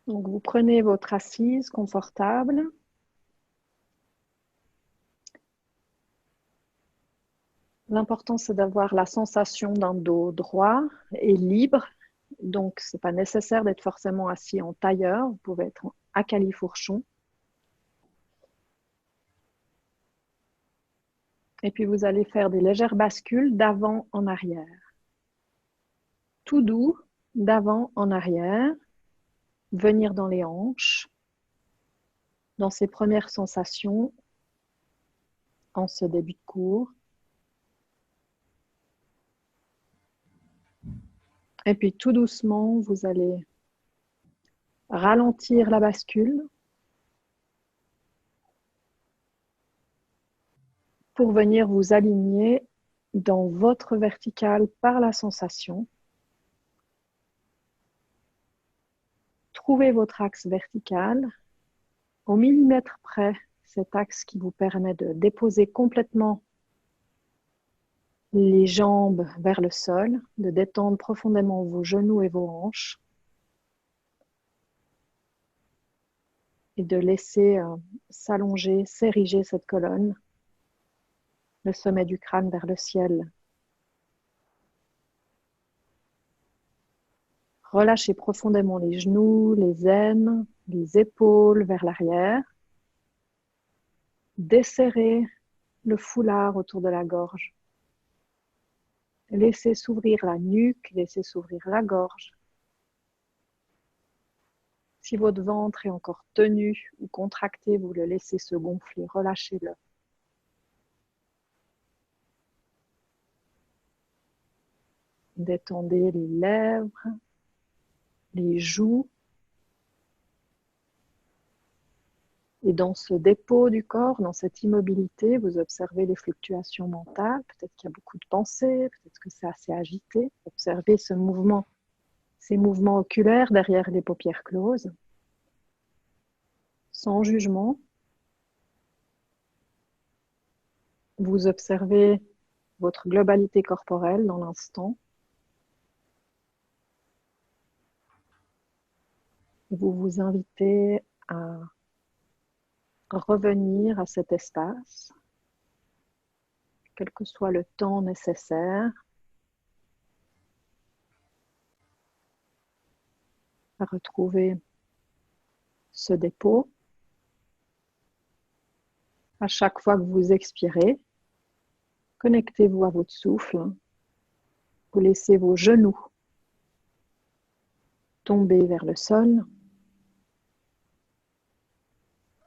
Donc, vous prenez votre assise confortable. L'important, c'est d'avoir la sensation d'un dos droit et libre. Donc, ce n'est pas nécessaire d'être forcément assis en tailleur. Vous pouvez être à califourchon. Et puis, vous allez faire des légères bascules d'avant en arrière. Tout doux, d'avant en arrière. Venir dans les hanches. Dans ces premières sensations, en ce début de cours. Et puis, tout doucement, vous allez ralentir la bascule pour venir vous aligner dans votre verticale par la sensation. Trouvez votre axe vertical au millimètre près, cet axe qui vous permet de déposer complètement les jambes vers le sol, de détendre profondément vos genoux et vos hanches et de laisser s'allonger, s'ériger cette colonne, le sommet du crâne vers le ciel. Relâchez profondément les genoux, les aines, les épaules vers l'arrière. Desserrez le foulard autour de la gorge. Laissez s'ouvrir la nuque, laissez s'ouvrir la gorge. Si votre ventre est encore tenu ou contracté, vous le laissez se gonfler, relâchez-le. Détendez les lèvres, les joues. Et dans ce dépôt du corps, dans cette immobilité, vous observez les fluctuations mentales. Peut-être qu'il y a beaucoup de pensées, peut-être que c'est assez agité. Observez ce mouvement, ces mouvements oculaires derrière les paupières closes, sans jugement. Vous observez votre globalité corporelle dans l'instant. Vous vous invitez à revenir à cet espace, quel que soit le temps nécessaire, à retrouver ce dépôt. À chaque fois que vous expirez, connectez-vous à votre souffle. Vous laissez vos genoux tomber vers le sol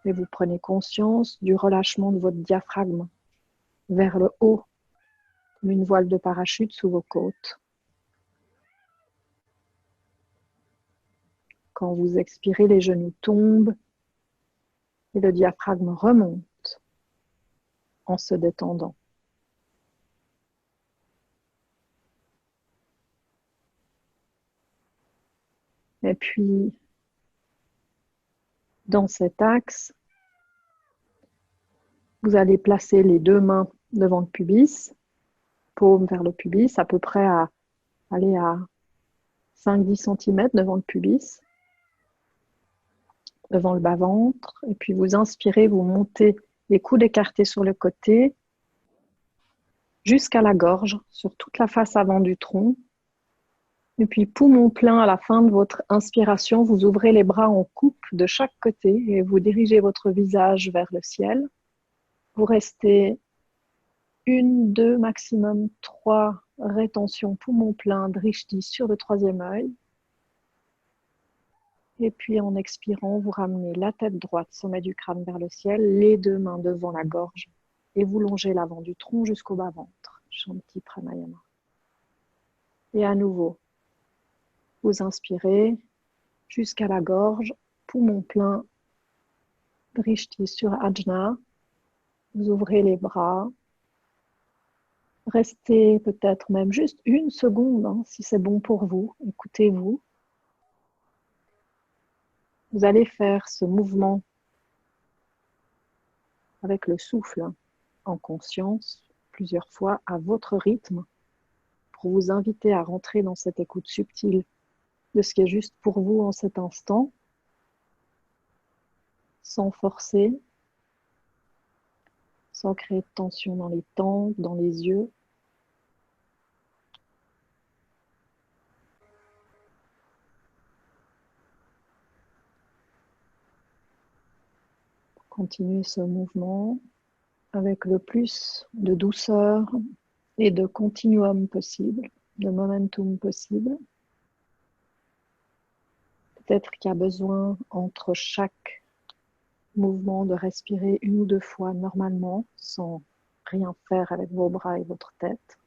et vous prenez conscience du relâchement de votre diaphragme vers le haut, comme une voile de parachute sous vos côtes. Quand vous expirez, les genoux tombent et le diaphragme remonte en se détendant. Et puis, dans cet axe, vous allez placer les deux mains devant le pubis, paume vers le pubis, à peu près à 5-10 cm devant le pubis, devant le bas-ventre. Et puis vous inspirez, vous montez les coudes écartés sur le côté, jusqu'à la gorge, sur toute la face avant du tronc. Et puis poumon plein à la fin de votre inspiration, vous ouvrez les bras en coupe de chaque côté et vous dirigez votre visage vers le ciel. Vous restez 1, 2, maximum 3 rétentions poumon plein, drishti sur le troisième œil. Et puis en expirant, vous ramenez la tête droite, sommet du crâne vers le ciel, les deux mains devant la gorge et vous longez l'avant du tronc jusqu'au bas-ventre. Shanti Pranayama. Et à nouveau, vous inspirez jusqu'à la gorge, poumon plein, drishti sur Ajna. Vous ouvrez les bras. Restez peut-être même juste 1 seconde, si c'est bon pour vous. Écoutez-vous. Vous allez faire ce mouvement avec le souffle, en conscience, plusieurs fois à votre rythme, pour vous inviter à rentrer dans cette écoute subtile de ce qui est juste pour vous en cet instant. sans forcer, sans créer de tension dans les tempes, dans les yeux. Continuez ce mouvement avec le plus de douceur et de continuum possible, de momentum possible. Peut-être qu'il y a besoin entre chaque mouvement de respirer 1 ou 2 fois normalement, sans rien faire avec vos bras et votre tête.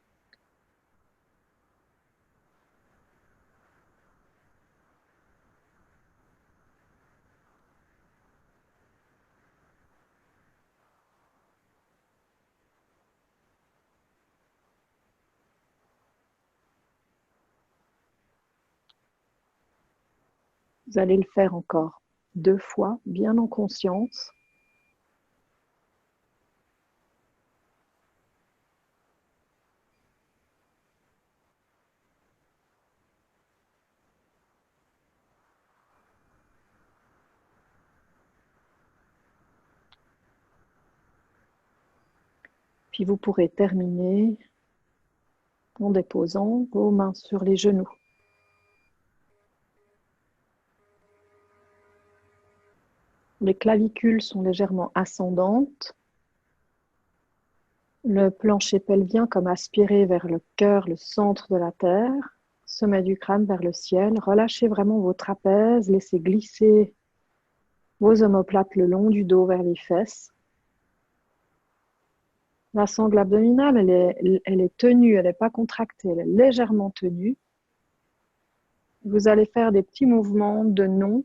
Vous allez le faire encore 2 fois, bien en conscience. Puis vous pourrez terminer en déposant vos mains sur les genoux. Les clavicules sont légèrement ascendantes. Le plancher pelvien comme aspiré vers le cœur, le centre de la terre. Sommet du crâne vers le ciel. Relâchez vraiment vos trapèzes. Laissez glisser vos omoplates le long du dos vers les fesses. La sangle abdominale, elle est tenue, elle n'est pas contractée, elle est légèrement tenue. Vous allez faire des petits mouvements de non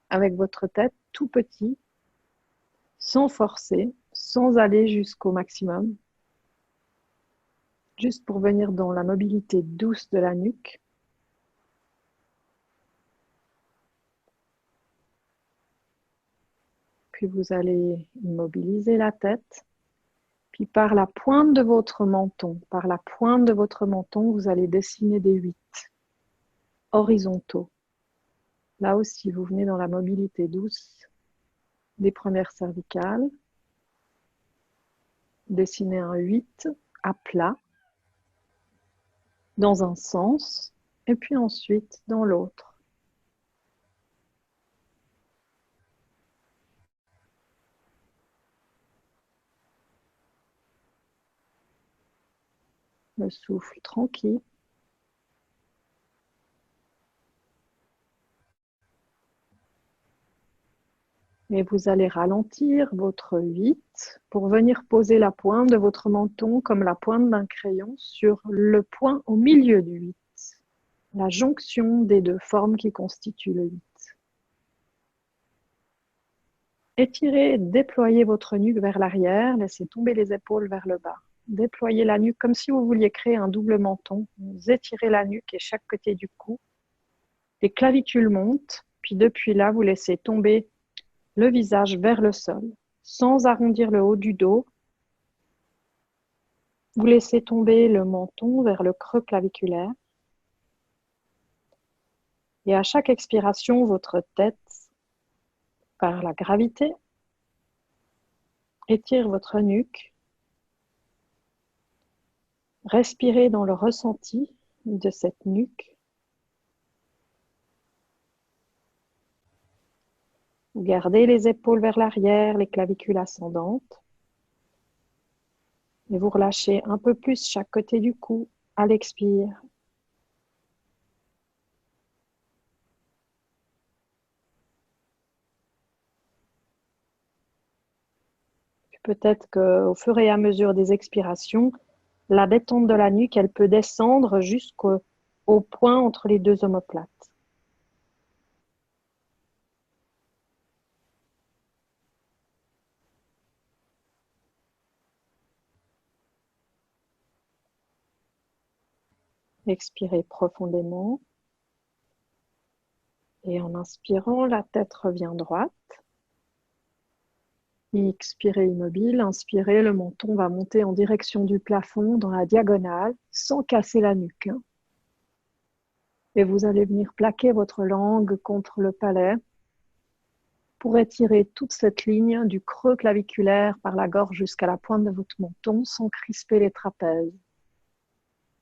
avec votre tête tout petit, sans forcer, sans aller jusqu'au maximum, juste pour venir dans la mobilité douce de la nuque. Puis vous allez immobiliser la tête. Puis par la pointe de votre menton, vous allez dessiner des 8 horizontaux. Là aussi, vous venez dans la mobilité douce des premières cervicales. Dessinez un 8 à plat dans un sens et puis ensuite dans l'autre. Le souffle tranquille. Et vous allez ralentir votre 8 pour venir poser la pointe de votre menton comme la pointe d'un crayon sur le point au milieu du 8. La jonction des 2 formes qui constituent le 8. Étirez, déployez votre nuque vers l'arrière, laissez tomber les épaules vers le bas. Déployez la nuque comme si vous vouliez créer un double menton. Vous étirez la nuque et chaque côté du cou. Les clavicules montent, puis depuis là, vous laissez tomber le visage vers le sol, sans arrondir le haut du dos. Vous laissez tomber le menton vers le creux claviculaire. Et à chaque expiration, votre tête, par la gravité, étire votre nuque. Respirez dans le ressenti de cette nuque. Vous gardez les épaules vers l'arrière, les clavicules ascendantes. Et vous relâchez un peu plus chaque côté du cou à l'expire. Peut-être qu'au fur et à mesure des expirations, la détente de la nuque, elle peut descendre jusqu'au point entre les 2 omoplates. Expirez profondément. Et en inspirant, la tête revient droite. Expirez immobile, inspirez, le menton va monter en direction du plafond dans la diagonale, sans casser la nuque. Et vous allez venir plaquer votre langue contre le palais. pour étirer toute cette ligne du creux claviculaire par la gorge jusqu'à la pointe de votre menton sans crisper les trapèzes.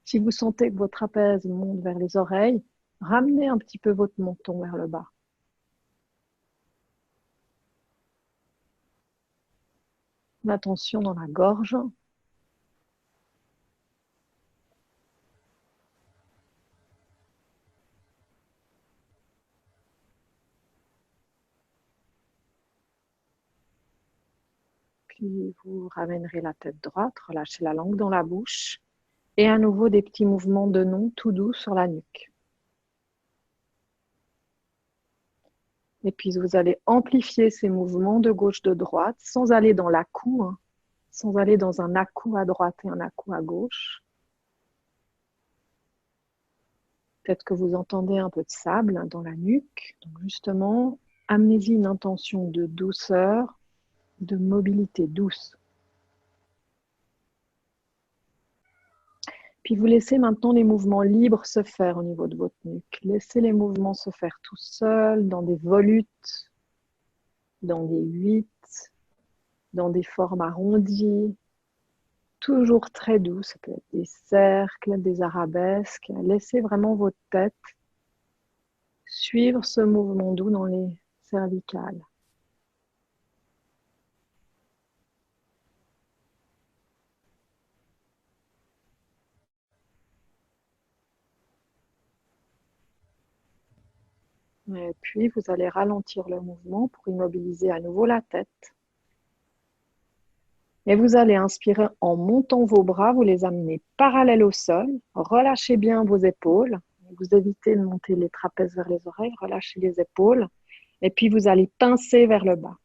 Si vous sentez que vos trapèzes montent vers les oreilles, ramenez un petit peu votre menton vers le bas. L'attention dans la gorge. Puis vous ramènerez la tête droite, relâchez la langue dans la bouche et à nouveau des petits mouvements de nom tout doux sur la nuque. Et puis vous allez amplifier ces mouvements de gauche de droite sans aller dans l'à-coup, sans aller dans un à-coup à droite et un à-coup à gauche. Peut-être que vous entendez un peu de sable dans la nuque. Donc justement, amenez-y une intention de douceur, de mobilité douce. Puis vous laissez maintenant les mouvements libres se faire au niveau de votre nuque. Laissez les mouvements se faire tout seuls, dans des volutes, dans des 8, dans des formes arrondies, toujours très doux. Ça peut être des cercles, des arabesques. Laissez vraiment votre tête suivre ce mouvement doux dans les cervicales. Et puis, vous allez ralentir le mouvement pour immobiliser à nouveau la tête. Et vous allez inspirer en montant vos bras, vous les amenez parallèles au sol. Relâchez bien vos épaules. Vous évitez de monter les trapèzes vers les oreilles. Relâchez les épaules. Et puis, vous allez pincer vers le bas.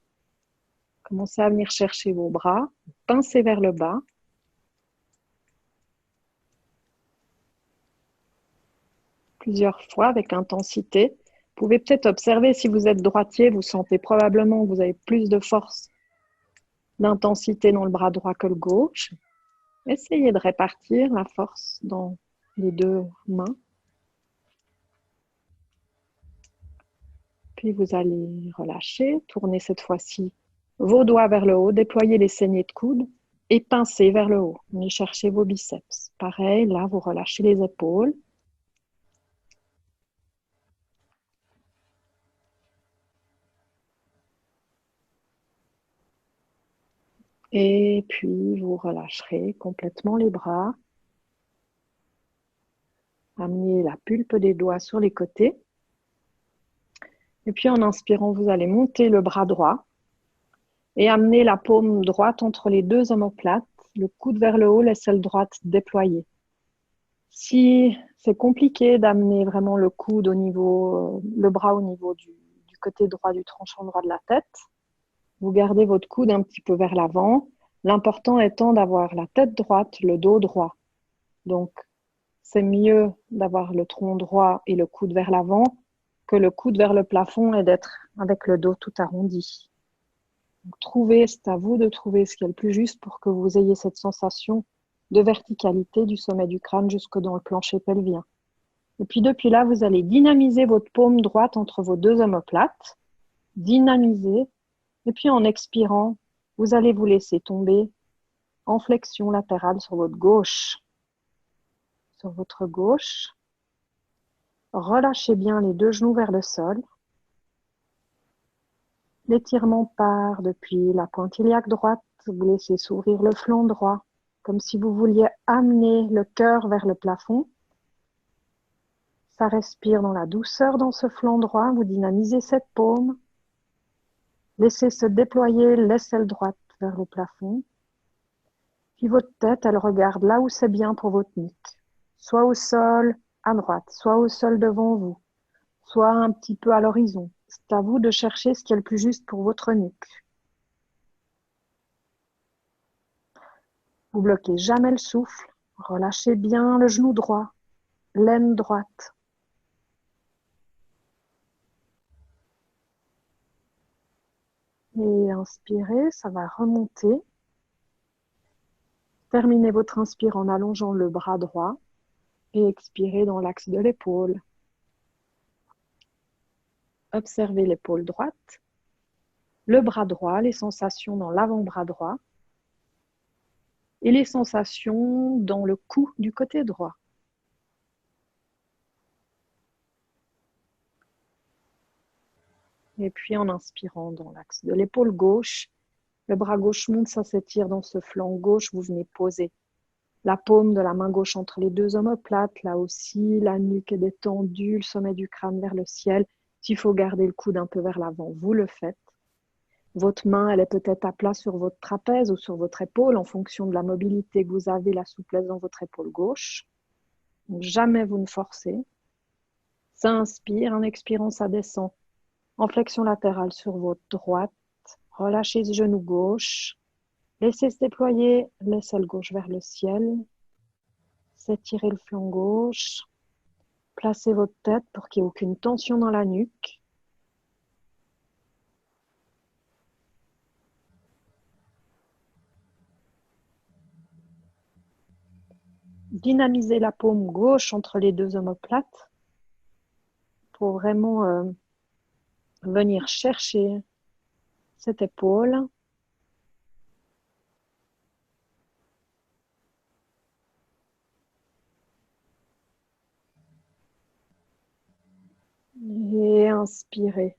Commencez à venir chercher vos bras. Pincez vers le bas. Plusieurs fois avec intensité. Vous pouvez peut-être observer si vous êtes droitier, vous sentez probablement que vous avez plus de force, d'intensité dans le bras droit que le gauche. Essayez de répartir la force dans les deux mains. Puis vous allez relâcher, tourner cette fois-ci vos doigts vers le haut, déployer les saignées de coude et pincer vers le haut. Venez chercher vos biceps. Pareil, là, vous relâchez les épaules. Et puis, vous relâcherez complètement les bras. Amenez la pulpe des doigts sur les côtés. Et puis, en inspirant, vous allez monter le bras droit et amener la paume droite entre les deux omoplates, le coude vers le haut, l'aisselle droite déployée. Si c'est compliqué d'amener vraiment le coude au niveau, le bras au niveau du côté droit du tranchant droit de la tête, vous gardez votre coude un petit peu vers l'avant. L'important étant d'avoir la tête droite, le dos droit. Donc, c'est mieux d'avoir le tronc droit et le coude vers l'avant que le coude vers le plafond et d'être avec le dos tout arrondi. Donc, c'est à vous de trouver ce qui est le plus juste pour que vous ayez cette sensation de verticalité du sommet du crâne jusque dans le plancher pelvien. Et puis depuis là, vous allez dynamiser votre paume droite entre vos deux omoplates. Dynamiser. Et puis en expirant, vous allez vous laisser tomber en flexion latérale sur votre gauche. Sur votre gauche. Relâchez bien les deux genoux vers le sol. L'étirement part depuis la pointe iliaque droite. Vous laissez s'ouvrir le flanc droit, comme si vous vouliez amener le cœur vers le plafond. Ça respire dans la douceur dans ce flanc droit. Vous dynamisez cette paume. Laissez se déployer l'aisselle droite vers le plafond. Puis votre tête, elle regarde là où c'est bien pour votre nuque. Soit au sol à droite, soit au sol devant vous, soit un petit peu à l'horizon. C'est à vous de chercher ce qui est le plus juste pour votre nuque. Vous bloquez jamais le souffle. Relâchez bien le genou droit, l'aine droite. Et inspirez, ça va remonter. Terminez votre inspire en allongeant le bras droit et expirez dans l'axe de l'épaule. Observez l'épaule droite. le bras droit, les sensations dans l'avant-bras droit et les sensations dans le cou du côté droit. Et puis en inspirant dans l'axe de l'épaule gauche, le bras gauche monte, ça s'étire dans ce flanc gauche, vous venez poser la paume de la main gauche entre les deux omoplates, là aussi, la nuque est détendue, le sommet du crâne vers le ciel. S'il faut garder le coude un peu vers l'avant, vous le faites. Votre main, elle est peut-être à plat sur votre trapèze ou sur votre épaule en fonction de la mobilité que vous avez, la souplesse dans votre épaule gauche. Donc, jamais vous ne forcez. Ça inspire, en expirant, ça descend. En flexion latérale sur votre droite, relâchez ce genou gauche. Laissez se déployer l'aisselle gauche vers le ciel. S'étirez le flanc gauche. Placez votre tête pour qu'il n'y ait aucune tension dans la nuque. Dynamisez la paume gauche entre les deux omoplates pour vraiment venir chercher cette épaule. Et inspirez.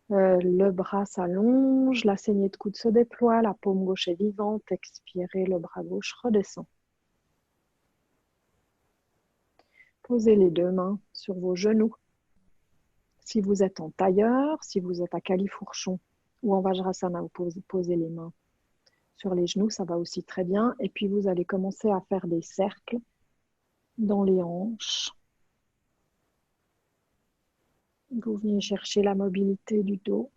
Le bras s'allonge, la saignée de coude se déploie, la paume gauche est vivante. Expirez, le bras gauche redescend. Posez les deux mains sur vos genoux. Si vous êtes en tailleur, si vous êtes à califourchon ou en Vajrasana, vous posez les mains sur les genoux, ça va aussi très bien. Et puis vous allez commencer à faire des cercles dans les hanches. Vous venez chercher la mobilité du dos.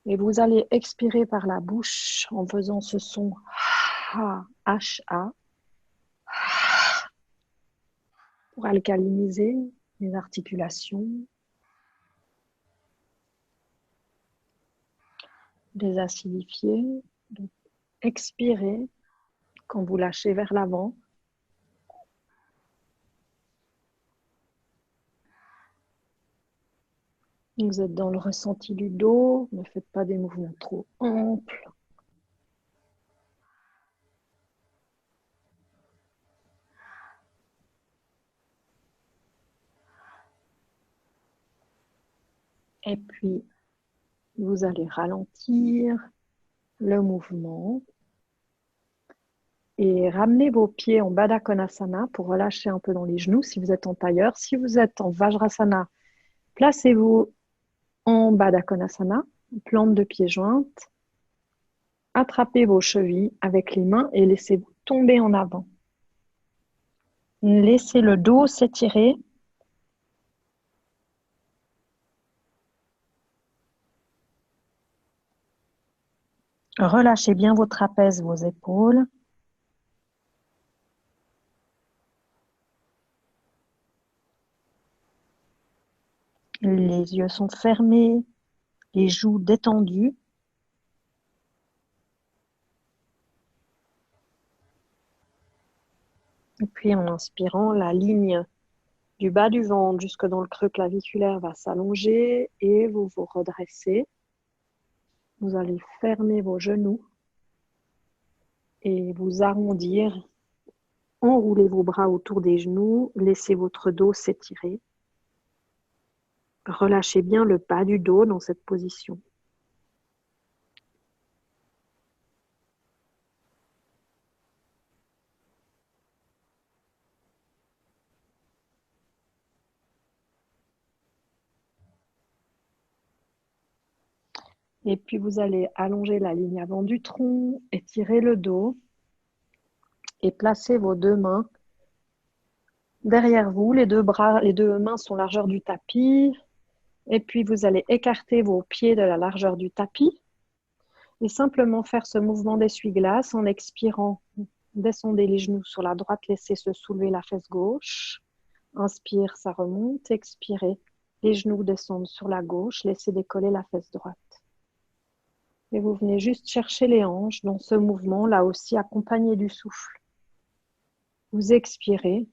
Et vous allez expirer par la bouche en faisant ce son H-A pour alcaliniser les articulations, désacidifier. Donc, expirez quand vous lâchez vers l'avant. Vous êtes dans le ressenti du dos, ne faites pas des mouvements trop amples. Et puis, vous allez ralentir le mouvement et ramener vos pieds en Baddha Konasana pour relâcher un peu dans les genoux si vous êtes en tailleur. Si vous êtes en Vajrasana, placez-vous en Baddha Konasana, plante de pieds jointes. Attrapez vos chevilles avec les mains et laissez-vous tomber en avant. Laissez le dos s'étirer. Relâchez bien vos trapèzes, vos épaules. Les yeux sont fermés, les joues détendues. Et puis en inspirant, la ligne du bas du ventre jusque dans le creux claviculaire va s'allonger et vous vous redressez. Vous allez fermer vos genoux et vous arrondir. Enroulez vos bras autour des genoux, laissez votre dos s'étirer. Relâchez bien le bas du dos dans cette position. Et puis vous allez allonger la ligne avant du tronc, étirer le dos et placer vos deux mains derrière vous. Les deux mains sont largeur du tapis. Et puis vous allez écarter vos pieds de la largeur du tapis et simplement faire ce mouvement d'essuie-glace en expirant. Descendez les genoux sur la droite, laissez se soulever la fesse gauche. Inspire, ça remonte. Expirez, les genoux descendent sur la gauche, laissez décoller la fesse droite. Et vous venez juste chercher les hanches dans ce mouvement, là aussi accompagné du souffle. Vous expirez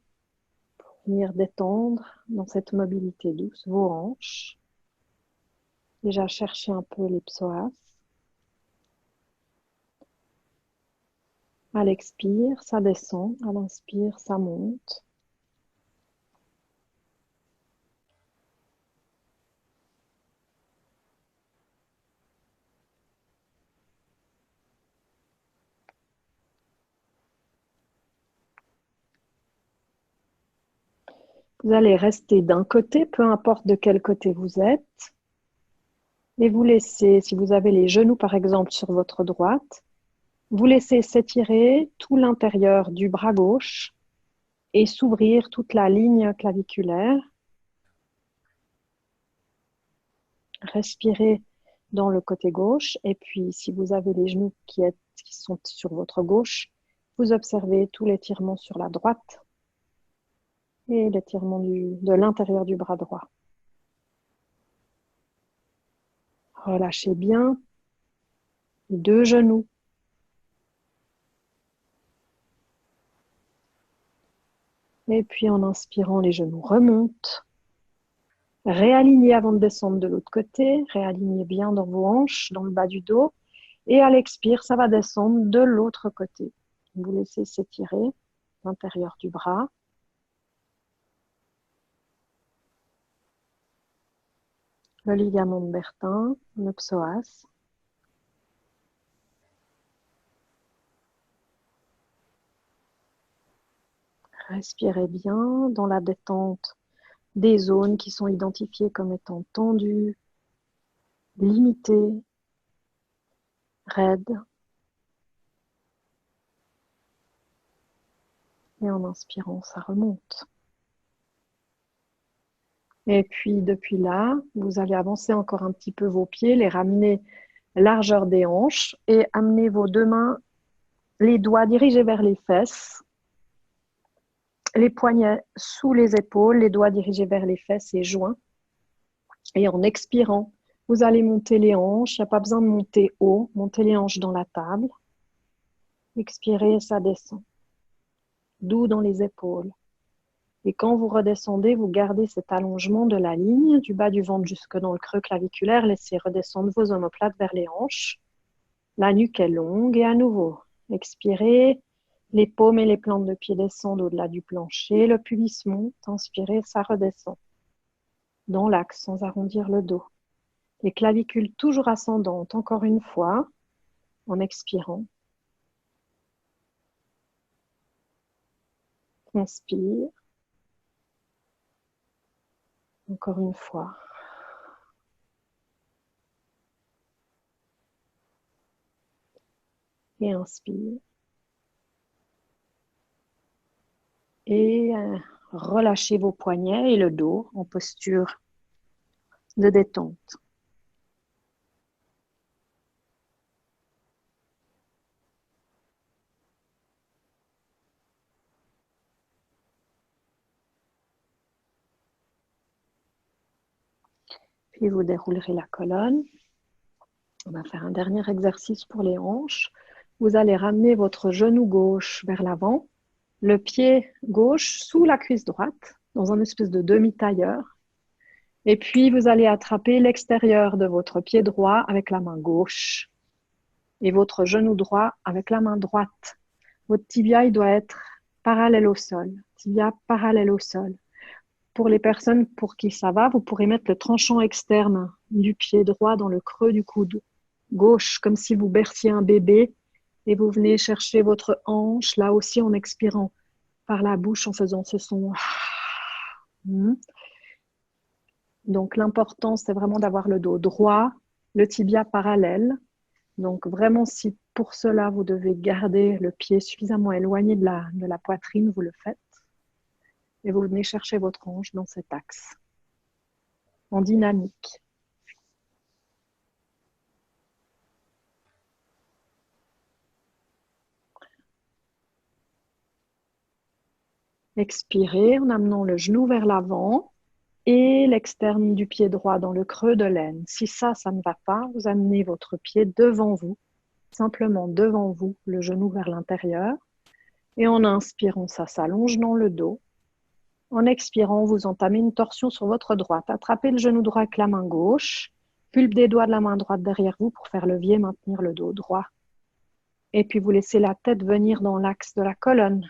Venir détendre dans cette mobilité douce vos hanches. Déjà chercher un peu les psoas. À l'expire, ça descend. À l'inspire, ça monte. Vous allez rester d'un côté, peu importe de quel côté vous êtes. Et vous laissez, si vous avez les genoux par exemple sur votre droite, vous laissez s'étirer tout l'intérieur du bras gauche et s'ouvrir toute la ligne claviculaire. Respirez dans le côté gauche et puis si vous avez les genoux qui sont sur votre gauche, vous observez tout l'étirement sur la droite et l'étirement de l'intérieur du bras droit. Relâchez bien les deux genoux. Et puis en inspirant, les genoux remontent. Réalignez avant de descendre de l'autre côté. Réalignez bien dans vos hanches, dans le bas du dos. Et à l'expire, ça va descendre de l'autre côté. Vous laissez s'étirer l'intérieur du bras. Le ligament de Bertin, le psoas. Respirez bien dans la détente des zones qui sont identifiées comme étant tendues, limitées, raides. Et en inspirant, ça remonte. Et puis depuis là, vous allez avancer encore un petit peu vos pieds, les ramener largeur des hanches et amener vos deux mains, les doigts dirigés vers les fesses, les poignets sous les épaules, les doigts dirigés vers les fesses et joints. Et en expirant, vous allez monter les hanches, il n'y a pas besoin de monter haut, montez les hanches dans la table. Expirez, ça descend. Doux dans les épaules. Et quand vous redescendez, vous gardez cet allongement de la ligne du bas du ventre jusque dans le creux claviculaire. Laissez redescendre vos omoplates vers les hanches. La nuque est longue et à nouveau, expirez. Les paumes et les plantes de pied descendent au-delà du plancher. Le pubis monte. Inspirez, ça redescend. Dans l'axe, sans arrondir le dos. Les clavicules toujours ascendantes, encore une fois, en expirant. Inspire. Encore une fois. Et inspire. Et relâchez vos poignets et le dos en posture de détente. Puis vous déroulerez la colonne. On va faire un dernier exercice pour les hanches. Vous allez ramener votre genou gauche vers l'avant, le pied gauche sous la cuisse droite, dans un espèce de demi-tailleur. Et puis, vous allez attraper l'extérieur de votre pied droit avec la main gauche et votre genou droit avec la main droite. Votre tibia, il doit être parallèle au sol. Tibia parallèle au sol. Pour les personnes pour qui ça va, vous pourrez mettre le tranchant externe du pied droit dans le creux du coude gauche, comme si vous berciez un bébé et vous venez chercher votre hanche, là aussi en expirant par la bouche, en faisant ce son. Donc l'important, c'est vraiment d'avoir le dos droit, le tibia parallèle. Donc vraiment, si pour cela, vous devez garder le pied suffisamment éloigné de la poitrine, vous le faites. Et vous venez chercher votre hanche dans cet axe, en dynamique. Expirez en amenant le genou vers l'avant et l'externe du pied droit dans le creux de l'aine. Si ça ne va pas, vous amenez votre pied devant vous, simplement devant vous, le genou vers l'intérieur. Et en inspirant, ça s'allonge dans le dos. En expirant, vous entamez une torsion sur votre droite. Attrapez le genou droit avec la main gauche. Pulpe des doigts de la main droite derrière vous pour faire levier, maintenir le dos droit. Et puis vous laissez la tête venir dans l'axe de la colonne.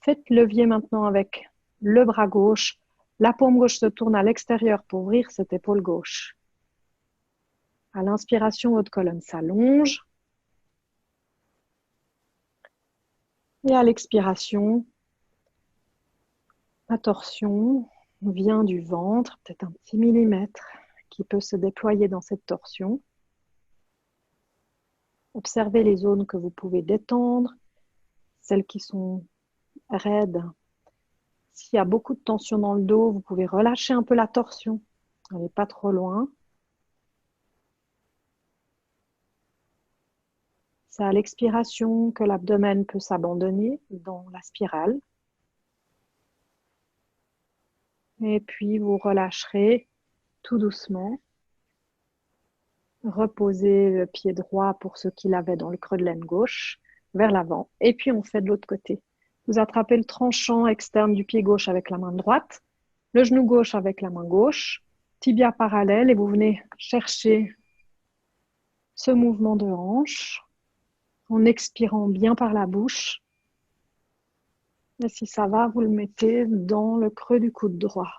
Faites levier maintenant avec le bras gauche. La paume gauche se tourne à l'extérieur pour ouvrir cette épaule gauche. À l'inspiration, votre colonne s'allonge. Et à l'expiration, la torsion vient du ventre, peut-être un petit millimètre qui peut se déployer dans cette torsion. Observez les zones que vous pouvez détendre, celles qui sont raides. S'il y a beaucoup de tension dans le dos, vous pouvez relâcher un peu la torsion. Elle n'est pas trop loin. C'est à l'expiration que l'abdomen peut s'abandonner dans la spirale. Et puis vous relâcherez tout doucement. Reposez le pied droit pour ceux qui l'avaient dans le creux de l'aine gauche vers l'avant. Et puis on fait de l'autre côté. Vous attrapez le tranchant externe du pied gauche avec la main droite, le genou gauche avec la main gauche, tibia parallèle et vous venez chercher ce mouvement de hanche en expirant bien par la bouche. Et si ça va, vous le mettez dans le creux du coude droit.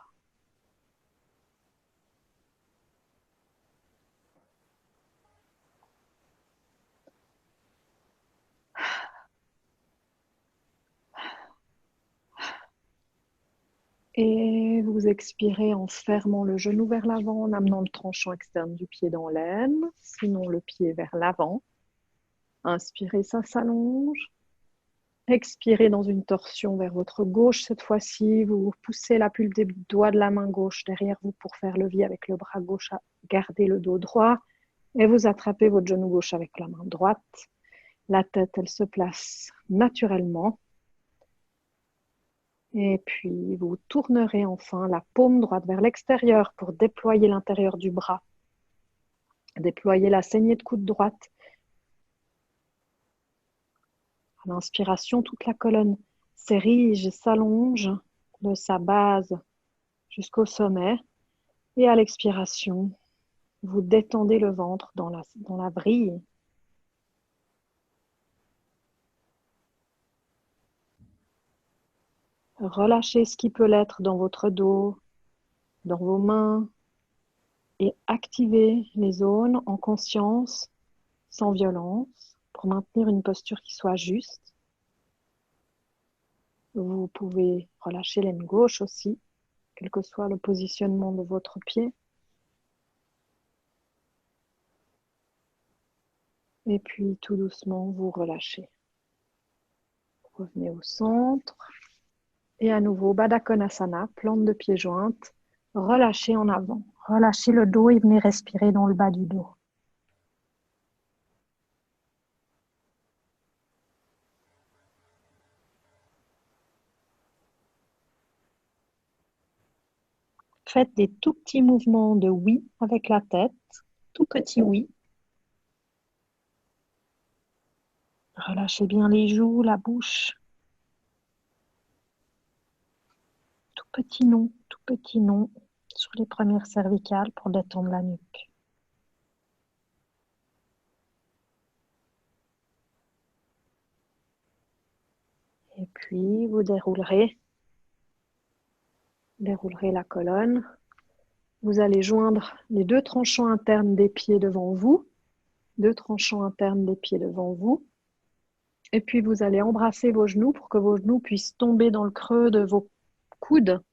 Et vous expirez en fermant le genou vers l'avant, en amenant le tranchant externe du pied dans l'aine, sinon le pied vers l'avant. Inspirez, ça s'allonge. Expirez dans une torsion vers votre gauche cette fois-ci. Vous poussez la pulpe des doigts de la main gauche derrière vous pour faire levier avec le bras gauche. Gardez le dos droit. Et vous attrapez votre genou gauche avec la main droite. La tête, elle se place naturellement. Et puis, vous tournerez enfin la paume droite vers l'extérieur pour déployer l'intérieur du bras. Déployer la saignée de coude droite. À l'inspiration, toute la colonne s'érige et s'allonge de sa base jusqu'au sommet. Et à l'expiration, vous détendez le ventre dans la vrille. Relâchez ce qui peut l'être dans votre dos, dans vos mains, et activez les zones en conscience, sans violence, pour maintenir une posture qui soit juste. Vous pouvez relâcher l'aine gauche aussi, quel que soit le positionnement de votre pied. Et puis tout doucement, vous relâchez. Revenez au centre. Et à nouveau, Baddha Konasana, plante de pied jointe. Relâchez en avant. Relâchez le dos et venez respirer dans le bas du dos. Faites des tout petits mouvements de oui avec la tête. Tout petit oui. Relâchez bien les joues, la bouche. Tout petit non sur les premières cervicales pour détendre la nuque. Et puis, vous déroulerez la colonne. Vous allez joindre les deux tranchants internes des pieds devant vous. Deux tranchants internes des pieds devant vous. Et puis, vous allez embrasser vos genoux pour que vos genoux puissent tomber dans le creux de vos coudes.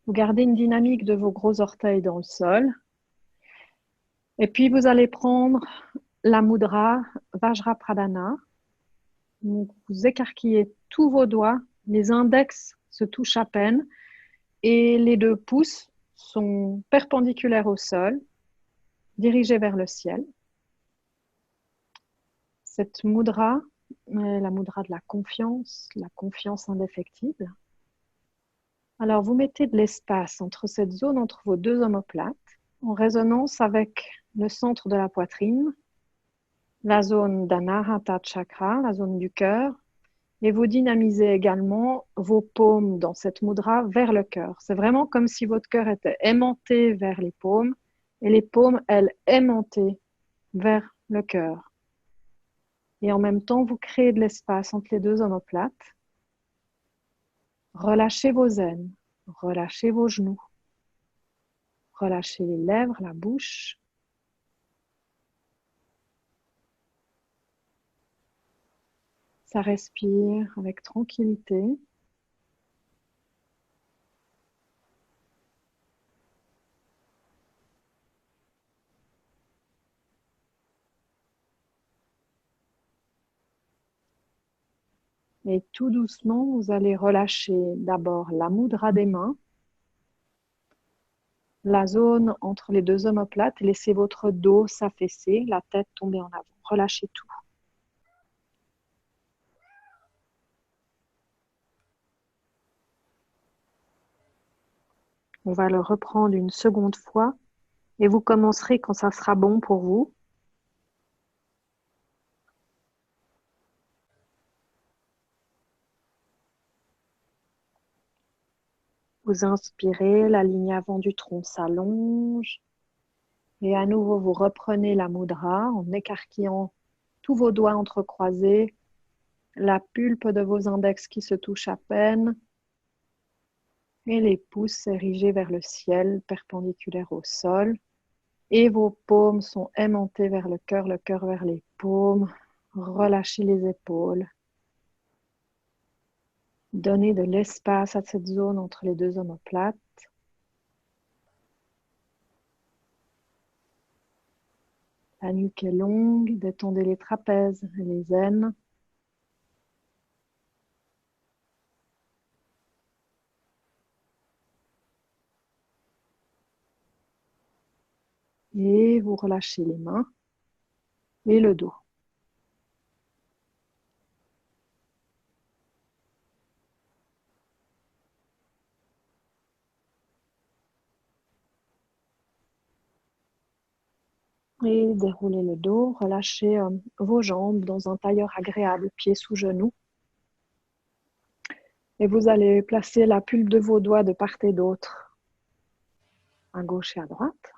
Vous gardez une dynamique de vos gros orteils dans le sol. Et puis, vous allez prendre la mudra Vajrapradhana. Donc, vous écarquillez tous vos doigts. Les index se touchent à peine. Et les deux pouces sont perpendiculaires au sol, dirigés vers le ciel. Cette mudra est la mudra de la confiance indéfectible. Alors, vous mettez de l'espace entre cette zone, entre vos deux omoplates, en résonance avec le centre de la poitrine, la zone d'Anahata Chakra, la zone du cœur, Et vous dynamisez également vos paumes dans cette mudra vers le cœur. C'est vraiment comme si votre cœur était aimanté vers les paumes et les paumes, elles, aimantées vers le cœur. Et en même temps, vous créez de l'espace entre les deux omoplates. Relâchez vos aines, relâchez vos genoux, relâchez les lèvres, la bouche. Ça respire avec tranquillité. Et tout doucement, vous allez relâcher d'abord la mudra des mains, la zone entre les deux omoplates, laissez votre dos s'affaisser, la tête tomber en avant. Relâchez tout. On va le reprendre une seconde fois et vous commencerez quand ça sera bon pour vous. Vous inspirez, la ligne avant du tronc s'allonge. Et à nouveau, vous reprenez la mudra en écarquillant tous vos doigts entrecroisés, la pulpe de vos index qui se touchent à peine et les pouces érigés vers le ciel, perpendiculaires au sol. Et vos paumes sont aimantées vers le cœur vers les paumes. Relâchez les épaules. Donnez de l'espace à cette zone entre les deux omoplates. La nuque est longue, détendez les trapèzes et les aines. Et vous relâchez les mains et le dos. Et déroulez le dos, relâchez vos jambes dans un tailleur agréable, pieds sous genoux. Et vous allez placer la pulpe de vos doigts de part et d'autre, à gauche et à droite.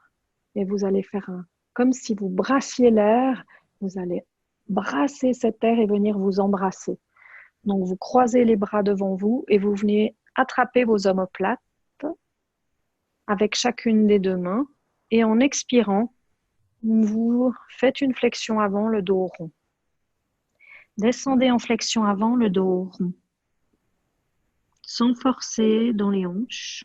Et vous allez faire comme si vous brassiez l'air. Vous allez brasser cet air et venir vous embrasser. Donc vous croisez les bras devant vous et vous venez attraper vos omoplates avec chacune des deux mains. Et en expirant, vous faites une flexion avant, le dos rond. Descendez en flexion avant, le dos rond. Sans forcer dans les hanches.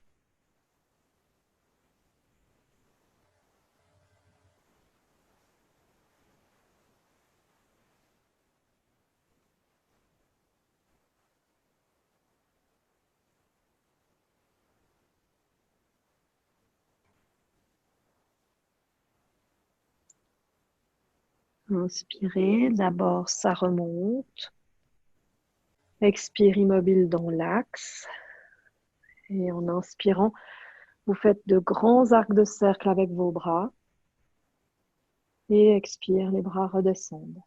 Inspirez, d'abord ça remonte. Expire immobile dans l'axe. Et en inspirant, vous faites de grands arcs de cercle avec vos bras. Et expire, les bras redescendent.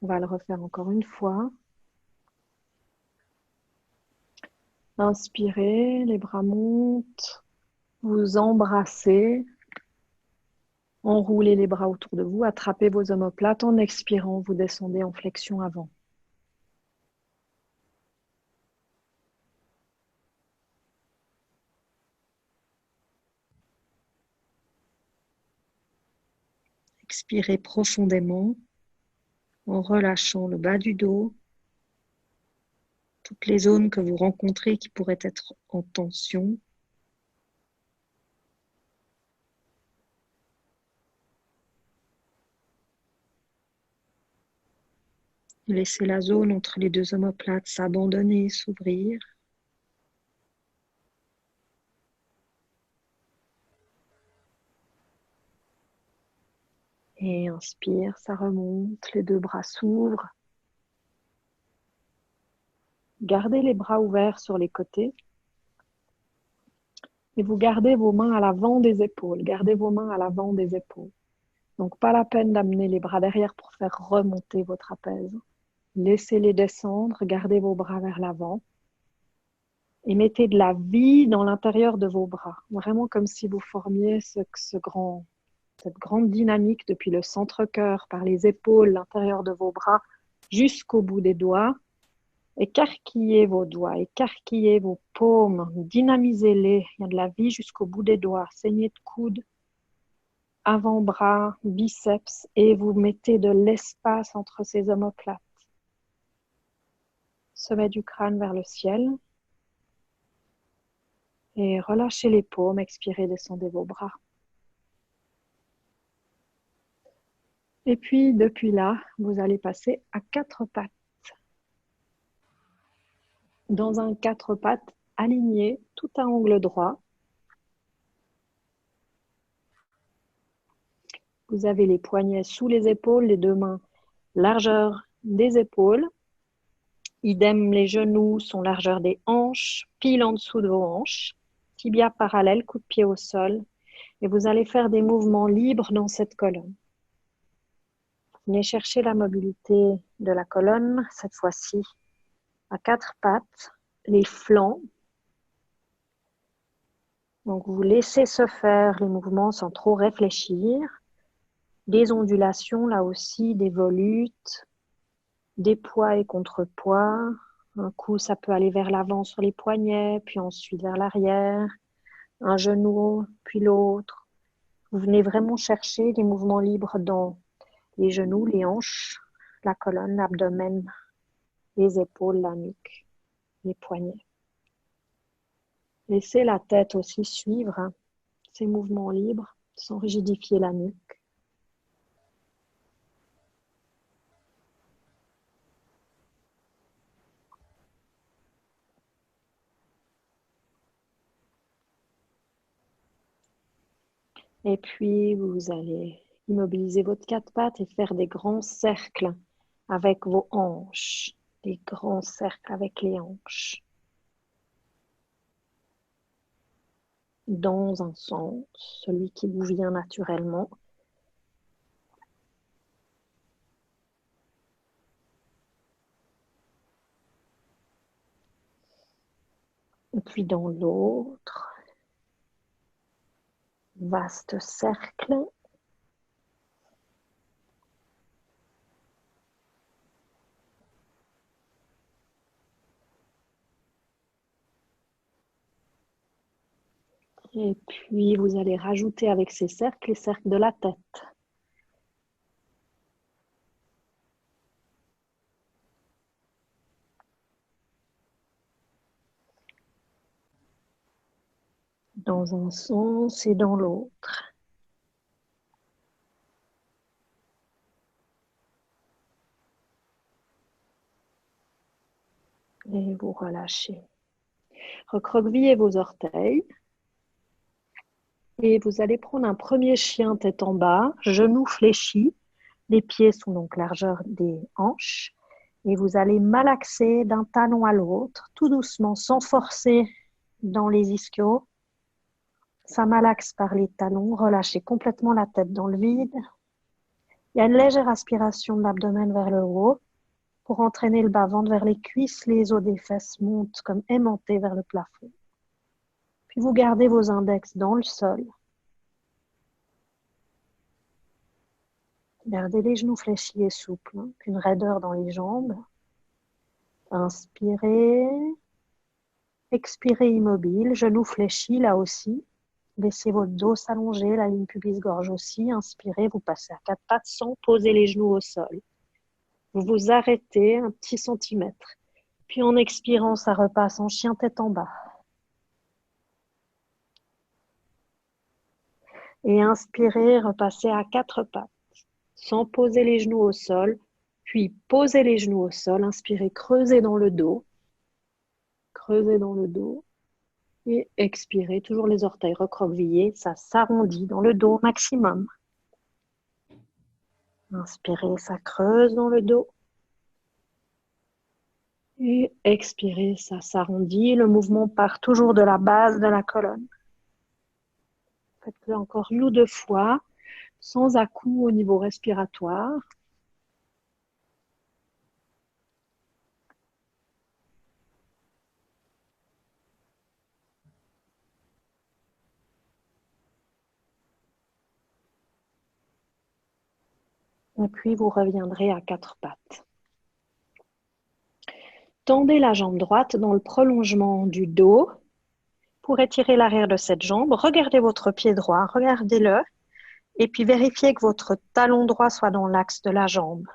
On va le refaire encore une fois. Inspirez, les bras montent. Vous embrassez. Enroulez les bras autour de vous. Attrapez vos omoplates. En expirant, vous descendez en flexion avant. Expirez profondément en relâchant le bas du dos, toutes les zones que vous rencontrez qui pourraient être en tension. Laissez la zone entre les deux omoplates s'abandonner, s'ouvrir. Et inspire, ça remonte, les deux bras s'ouvrent. Gardez les bras ouverts sur les côtés. Et vous gardez vos mains à l'avant des épaules. Gardez vos mains à l'avant des épaules. Donc, pas la peine d'amener les bras derrière pour faire remonter vos trapèzes. Laissez-les descendre, gardez vos bras vers l'avant et mettez de la vie dans l'intérieur de vos bras. Vraiment comme si vous formiez cette grande dynamique depuis le centre-cœur, par les épaules, l'intérieur de vos bras, jusqu'au bout des doigts. Écarquillez vos doigts, écarquillez vos paumes, dynamisez-les. Il y a de la vie jusqu'au bout des doigts. Saignez de coude, avant-bras, biceps, et vous mettez de l'espace entre ces omoplates. Sommet du crâne vers le ciel. Et relâchez les paumes, expirez, descendez vos bras. Et puis, depuis là, vous allez passer à quatre pattes. Dans un quatre pattes aligné, tout à angle droit. Vous avez les poignets sous les épaules, les deux mains largeur des épaules. Idem, les genoux sont largeur des hanches, pile en dessous de vos hanches. Tibia parallèle, coup de pied au sol. Et vous allez faire des mouvements libres dans cette colonne. Venez chercher la mobilité de la colonne, cette fois-ci à quatre pattes, les flancs. Donc vous laissez se faire les mouvements sans trop réfléchir. Des ondulations là aussi, des volutes, des poids et contrepoids. Un coup, ça peut aller vers l'avant sur les poignets, puis ensuite vers l'arrière. Un genou, puis l'autre. Vous venez vraiment chercher des mouvements libres dans les genoux, les hanches, la colonne, l'abdomen, les épaules, la nuque, les poignets. Laissez la tête aussi suivre ces mouvements libres sans rigidifier la nuque. Et puis, vous allez immobiliser votre quatre pattes et faire des grands cercles avec vos hanches. Des grands cercles avec les hanches. Dans un sens, celui qui vous vient naturellement. Et puis dans l'autre, vaste cercle. Et puis vous allez rajouter avec ces cercles les cercles de la tête. Dans un sens et dans l'autre. Et vous relâchez. Recroquevillez vos orteils. Et vous allez prendre un premier chien tête en bas, genoux fléchis. Les pieds sont donc largeur des hanches. Et vous allez malaxer d'un talon à l'autre, tout doucement, sans forcer dans les ischios. Ça malaxe par les talons. Relâchez complètement la tête dans le vide. Il y a une légère aspiration de l'abdomen vers le haut pour entraîner le bas-ventre vers les cuisses. Les os des fesses montent comme aimantés vers le plafond. Puis vous gardez vos index dans le sol. Gardez les genoux fléchis et souples, une raideur dans les jambes. Inspirez. Expirez immobile, genoux fléchis là aussi. Laissez votre dos s'allonger, la ligne pubis-gorge aussi. Inspirez, vous passez à quatre pattes sans poser les genoux au sol. Vous vous arrêtez un petit centimètre. Puis en expirant, ça repasse en chien tête en bas. Et inspirez, repassez à quatre pattes, sans poser les genoux au sol. Puis posez les genoux au sol, inspirez, creusez dans le dos. Creusez dans le dos. Et expirez, toujours les orteils recroquevillés, ça s'arrondit dans le dos maximum. Inspirez, ça creuse dans le dos. Et expirez, ça s'arrondit. Le mouvement part toujours de la base de la colonne. Faites-le encore une ou deux fois, sans à-coups au niveau respiratoire. Et puis, vous reviendrez à quatre pattes. Tendez la jambe droite dans le prolongement du dos pour étirer l'arrière de cette jambe. Regardez votre pied droit, regardez-le. Et puis, vérifiez que votre talon droit soit dans l'axe de la jambe.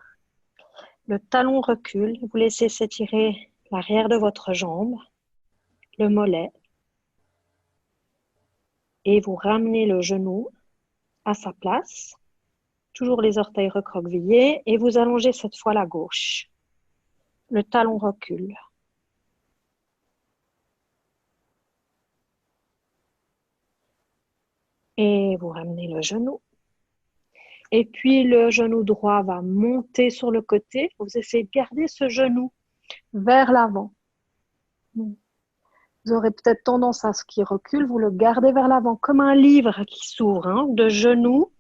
Le talon recule, vous laissez s'étirer l'arrière de votre jambe, le mollet. Et vous ramenez le genou à sa place. Toujours les orteils recroquevillés et vous allongez cette fois la gauche. Le talon recule. Et vous ramenez le genou. Et puis le genou droit va monter sur le côté. Vous essayez de garder ce genou vers l'avant. Vous aurez peut-être tendance à ce qu'il recule. Vous le gardez vers l'avant comme un livre qui s'ouvre, hein, de genoux.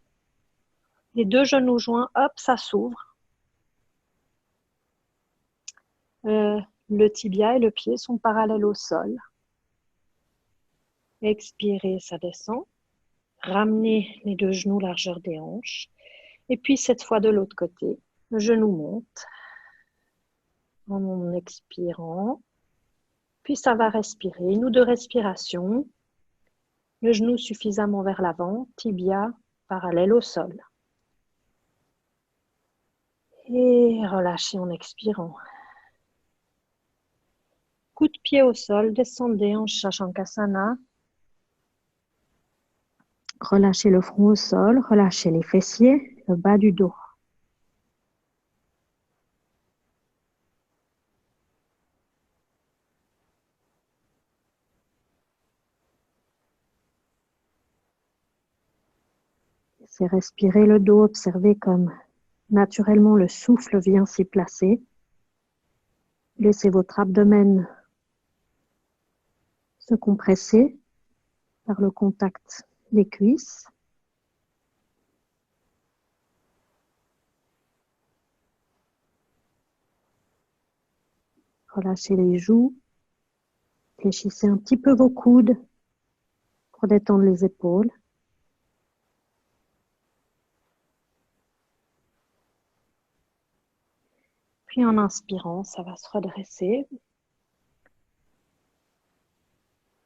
Les deux genoux joints, hop, ça s'ouvre. Le tibia et le pied sont parallèles au sol. Expirez, ça descend. Ramenez les deux genoux largeur des hanches. Et puis cette fois de l'autre côté, le genou monte en expirant. Puis ça va respirer. Une ou deux respirations. Le genou suffisamment vers l'avant, tibia parallèle au sol. Et relâchez en expirant. Coup de pied au sol, descendez en Shashankasana. Relâchez le front au sol, relâchez les fessiers, le bas du dos. Laissez respirer le dos, observez comme naturellement le souffle vient s'y placer. Laissez votre abdomen se compresser par le contact des cuisses. Relâchez les joues. Fléchissez un petit peu vos coudes pour détendre les épaules. Puis en inspirant, ça va se redresser.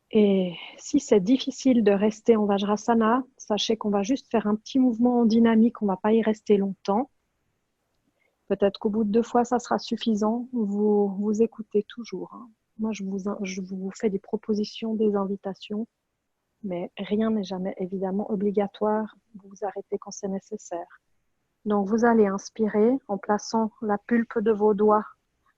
Et si c'est difficile de rester en Vajrasana, sachez qu'on va juste faire un petit mouvement en dynamique, on ne va pas y rester longtemps. Peut-être qu'au bout de 2 fois, ça sera suffisant. Vous écoutez toujours, hein. Moi, je vous fais des propositions, des invitations, mais rien n'est jamais évidemment obligatoire. Vous vous arrêtez quand c'est nécessaire. Donc, vous allez inspirer en plaçant la pulpe de vos doigts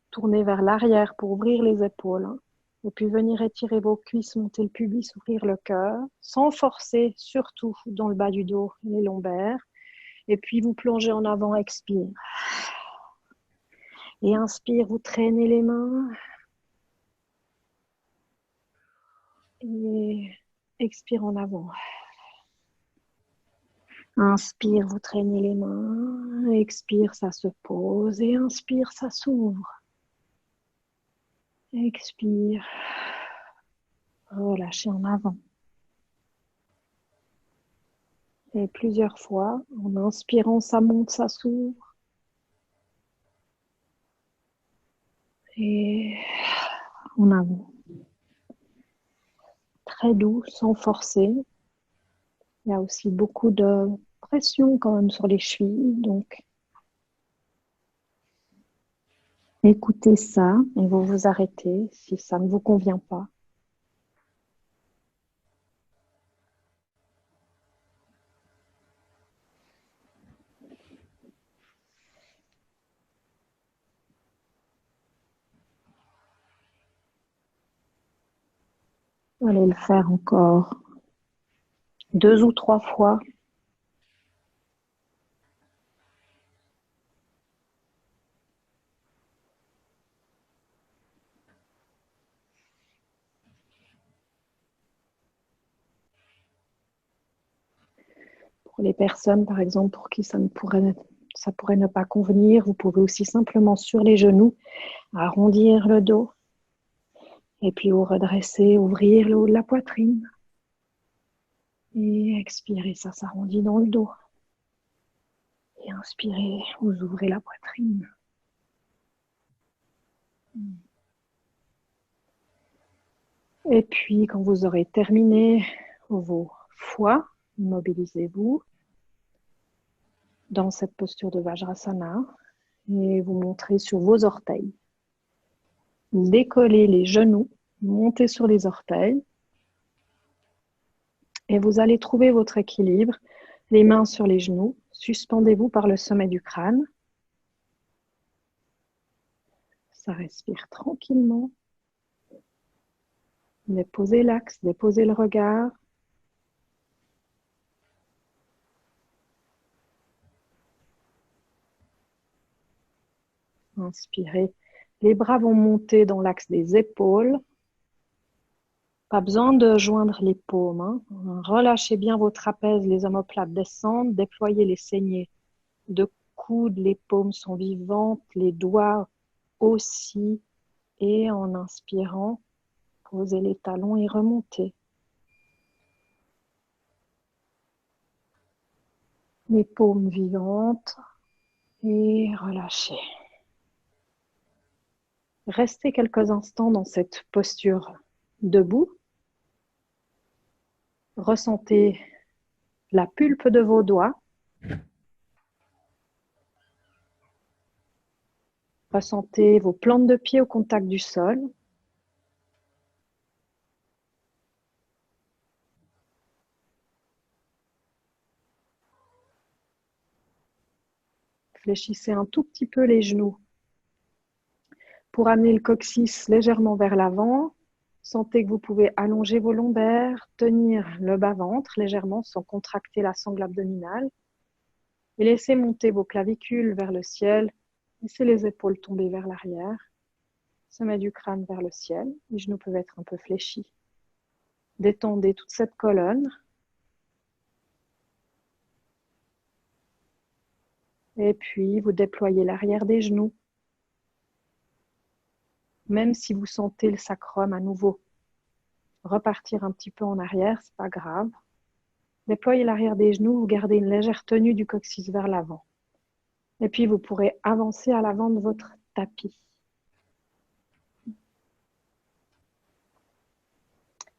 tournée vers l'arrière pour ouvrir les épaules. Hein. Et puis, venir étirer vos cuisses, monter le pubis, ouvrir le cœur, sans forcer, surtout dans le bas du dos, les lombaires. Et puis, vous plongez en avant, expire. Et inspire, vous traînez les mains. Et expire en avant. Inspire, vous traînez les mains. Expire, ça se pose. Et inspire, ça s'ouvre. Expire. Relâchez en avant. Et plusieurs fois, en inspirant, ça monte, ça s'ouvre. Et en avant. Très doux, sans forcer. Il y a aussi beaucoup de pression quand même sur les chevilles. Donc, écoutez ça et vous vous arrêtez si ça ne vous convient pas. Vous allez le faire encore 2 ou 3 fois. Pour les personnes, par exemple, pour qui ça pourrait ne pas convenir, vous pouvez aussi simplement sur les genoux arrondir le dos et puis vous redresser, ouvrir le haut de la poitrine et expirer, ça s'arrondit dans le dos. Et inspirez, vous ouvrez la poitrine. Et puis, quand vous aurez terminé vos foies, immobilisez-vous dans cette posture de Vajrasana et vous montrez sur vos orteils. Décollez les genoux, montez sur les orteils et vous allez trouver votre équilibre. Les mains sur les genoux, suspendez-vous par le sommet du crâne. Ça respire tranquillement. Déposez l'axe, déposez le regard. Inspirez. Les bras vont monter dans l'axe des épaules. Pas besoin de joindre les paumes. Hein. Relâchez bien vos trapèzes, les omoplates descendent. Déployez les saignées de coudes, les paumes sont vivantes, les doigts aussi. Et en inspirant, posez les talons et remontez. Les paumes vivantes et relâchez. Restez quelques instants dans cette posture debout. Ressentez la pulpe de vos doigts. Ressentez vos plantes de pied au contact du sol. Fléchissez un tout petit peu les genoux pour amener le coccyx légèrement vers l'avant. Sentez que vous pouvez allonger vos lombaires, tenir le bas-ventre légèrement sans contracter la sangle abdominale. Et laissez monter vos clavicules vers le ciel. Laissez les épaules tomber vers l'arrière. Sommet du crâne vers le ciel. Les genoux peuvent être un peu fléchis. Détendez toute cette colonne. Et puis, vous déployez l'arrière des genoux. Même si vous sentez le sacrum à nouveau repartir un petit peu en arrière, c'est pas grave. Déployez l'arrière des genoux, vous gardez une légère tenue du coccyx vers l'avant. Et puis, vous pourrez avancer à l'avant de votre tapis.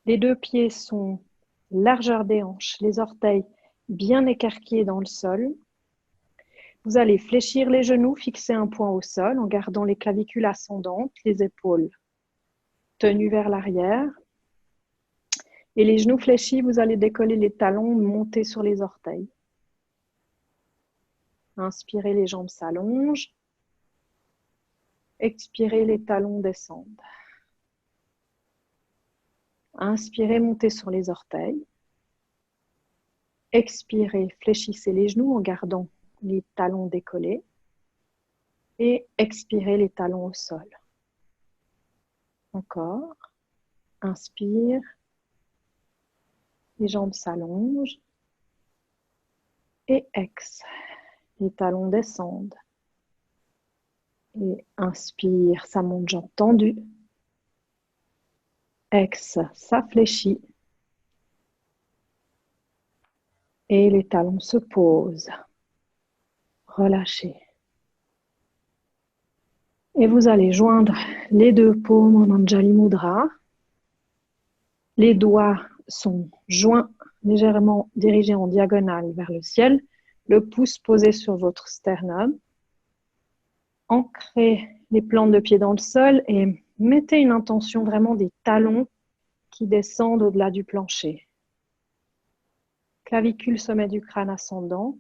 Les deux pieds sont largeur des hanches, les orteils bien écarquillés dans le sol. Vous allez fléchir les genoux, fixer un point au sol en gardant les clavicules ascendantes, les épaules tenues vers l'arrière. Et les genoux fléchis, vous allez décoller les talons, monter sur les orteils. Inspirez, les jambes s'allongent. Expirez, les talons descendent. Inspirez, montez sur les orteils. Expirez, fléchissez les genoux en gardant les talons décollés. Et expirez, les talons au sol. Encore. Inspire. Les jambes s'allongent. Et ex. Les talons descendent. Et inspire, ça monte, jambes tendues. Ex, ça fléchit. Et les talons se posent. Relâchez. Et vous allez joindre les deux paumes en Anjali Mudra. Les doigts sont joints, légèrement dirigés en diagonale vers le ciel. Le pouce posé sur votre sternum. Ancrez les plantes de pied dans le sol et mettez une intention vraiment des talons qui descendent au-delà du plancher. Clavicule, sommet du crâne ascendant.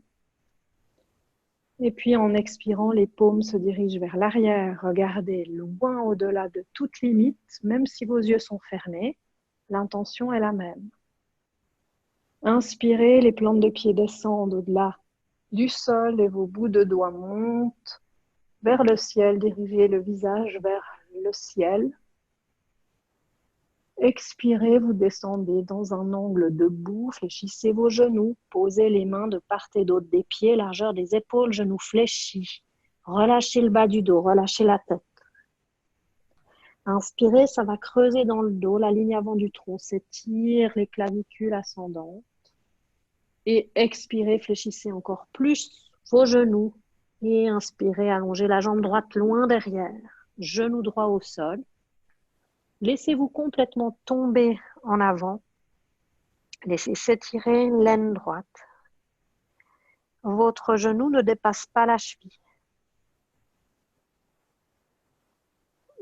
Et puis en expirant, les paumes se dirigent vers l'arrière. Regardez loin au-delà de toute limite, même si vos yeux sont fermés. L'intention est la même. Inspirez, les plantes de pied descendent au-delà du sol et vos bouts de doigts montent vers le ciel. Dirigez le visage vers le ciel. Expirez, vous descendez dans un angle debout, fléchissez vos genoux, posez les mains de part et d'autre des pieds, largeur des épaules, genoux fléchis. Relâchez le bas du dos, relâchez la tête. Inspirez, ça va creuser dans le dos, la ligne avant du tronc s'étire, les clavicules ascendantes. Et expirez, fléchissez encore plus, vos genoux. Et inspirez, allongez la jambe droite loin derrière. Genou droit au sol. Laissez-vous complètement tomber en avant. Laissez s'étirer l'aine droite. Votre genou ne dépasse pas la cheville.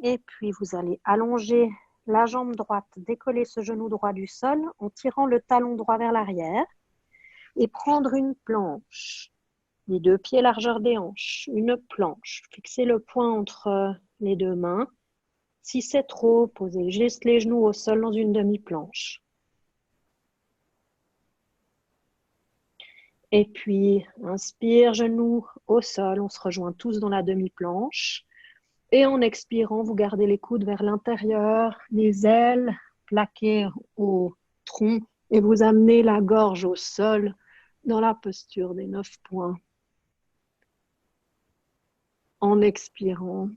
Et puis, vous allez allonger la jambe droite, décoller ce genou droit du sol en tirant le talon droit vers l'arrière et prendre une planche. Les deux pieds largeur des hanches, une planche. Fixez le poing entre les deux mains. Si c'est trop, posez juste les genoux au sol dans une demi-planche. Et puis, inspire, genoux au sol. On se rejoint tous dans la demi-planche. Et en expirant, vous gardez les coudes vers l'intérieur, les ailes plaquées au tronc et vous amenez la gorge au sol dans la posture des 9 points. En expirant,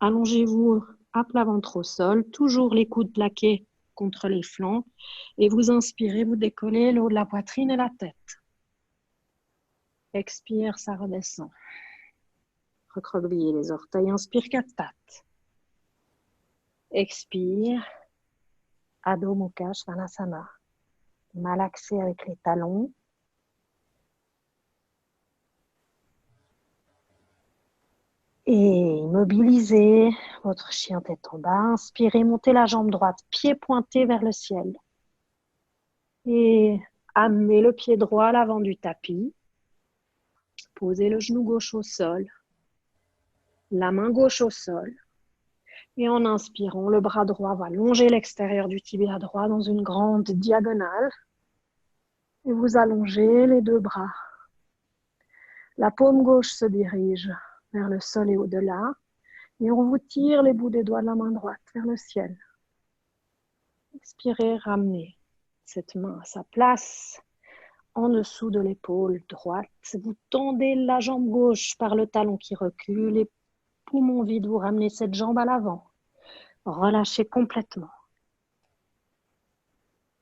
allongez-vous à plat ventre au sol, toujours les coudes plaqués contre les flancs et vous inspirez, vous décollez le haut de la poitrine et la tête. Expire, ça redescend. Recroquevillez les orteils, inspire 4 pattes. Expire, Adho Mukha Svanasana. Malaxez avec les talons. Et mobilisez votre chien tête en bas. Inspirez, montez la jambe droite, pied pointé vers le ciel. Et amenez le pied droit à l'avant du tapis. Posez le genou gauche au sol. La main gauche au sol. Et en inspirant, le bras droit va longer l'extérieur du tibia droit dans une grande diagonale. Et vous allongez les deux bras. La paume gauche se dirige vers le sol et au-delà. Et on vous tire les bouts des doigts de la main droite vers le ciel. Expirez, ramenez cette main à sa place en dessous de l'épaule droite. Vous tendez la jambe gauche par le talon qui recule et poumon vide, vous ramenez cette jambe à l'avant. Relâchez complètement.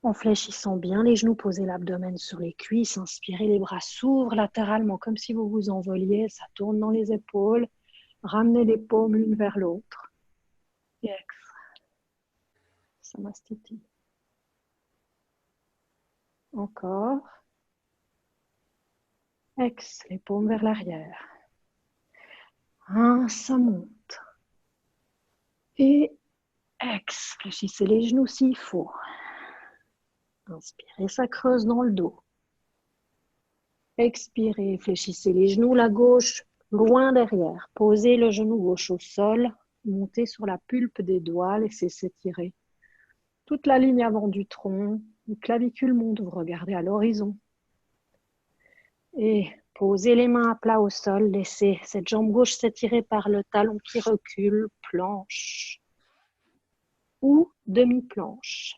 En fléchissant bien les genoux, posez l'abdomen sur les cuisses, inspirez, les bras s'ouvrent latéralement comme si vous vous envoliez, ça tourne dans les épaules. Ramenez les paumes l'une vers l'autre. Et exhale. Samastiti. Encore. Ex, les paumes vers l'arrière. Ça monte. Et ex, fléchissez les genoux s'il faut. Inspirez, ça creuse dans le dos. Expirez, fléchissez les genoux, la gauche loin derrière. Posez le genou gauche au sol. Montez sur la pulpe des doigts, laissez s'étirer. Toute la ligne avant du tronc. Le clavicule monte, vous regardez à l'horizon. Et posez les mains à plat au sol, laissez cette jambe gauche s'étirer par le talon qui recule, planche ou demi-planche.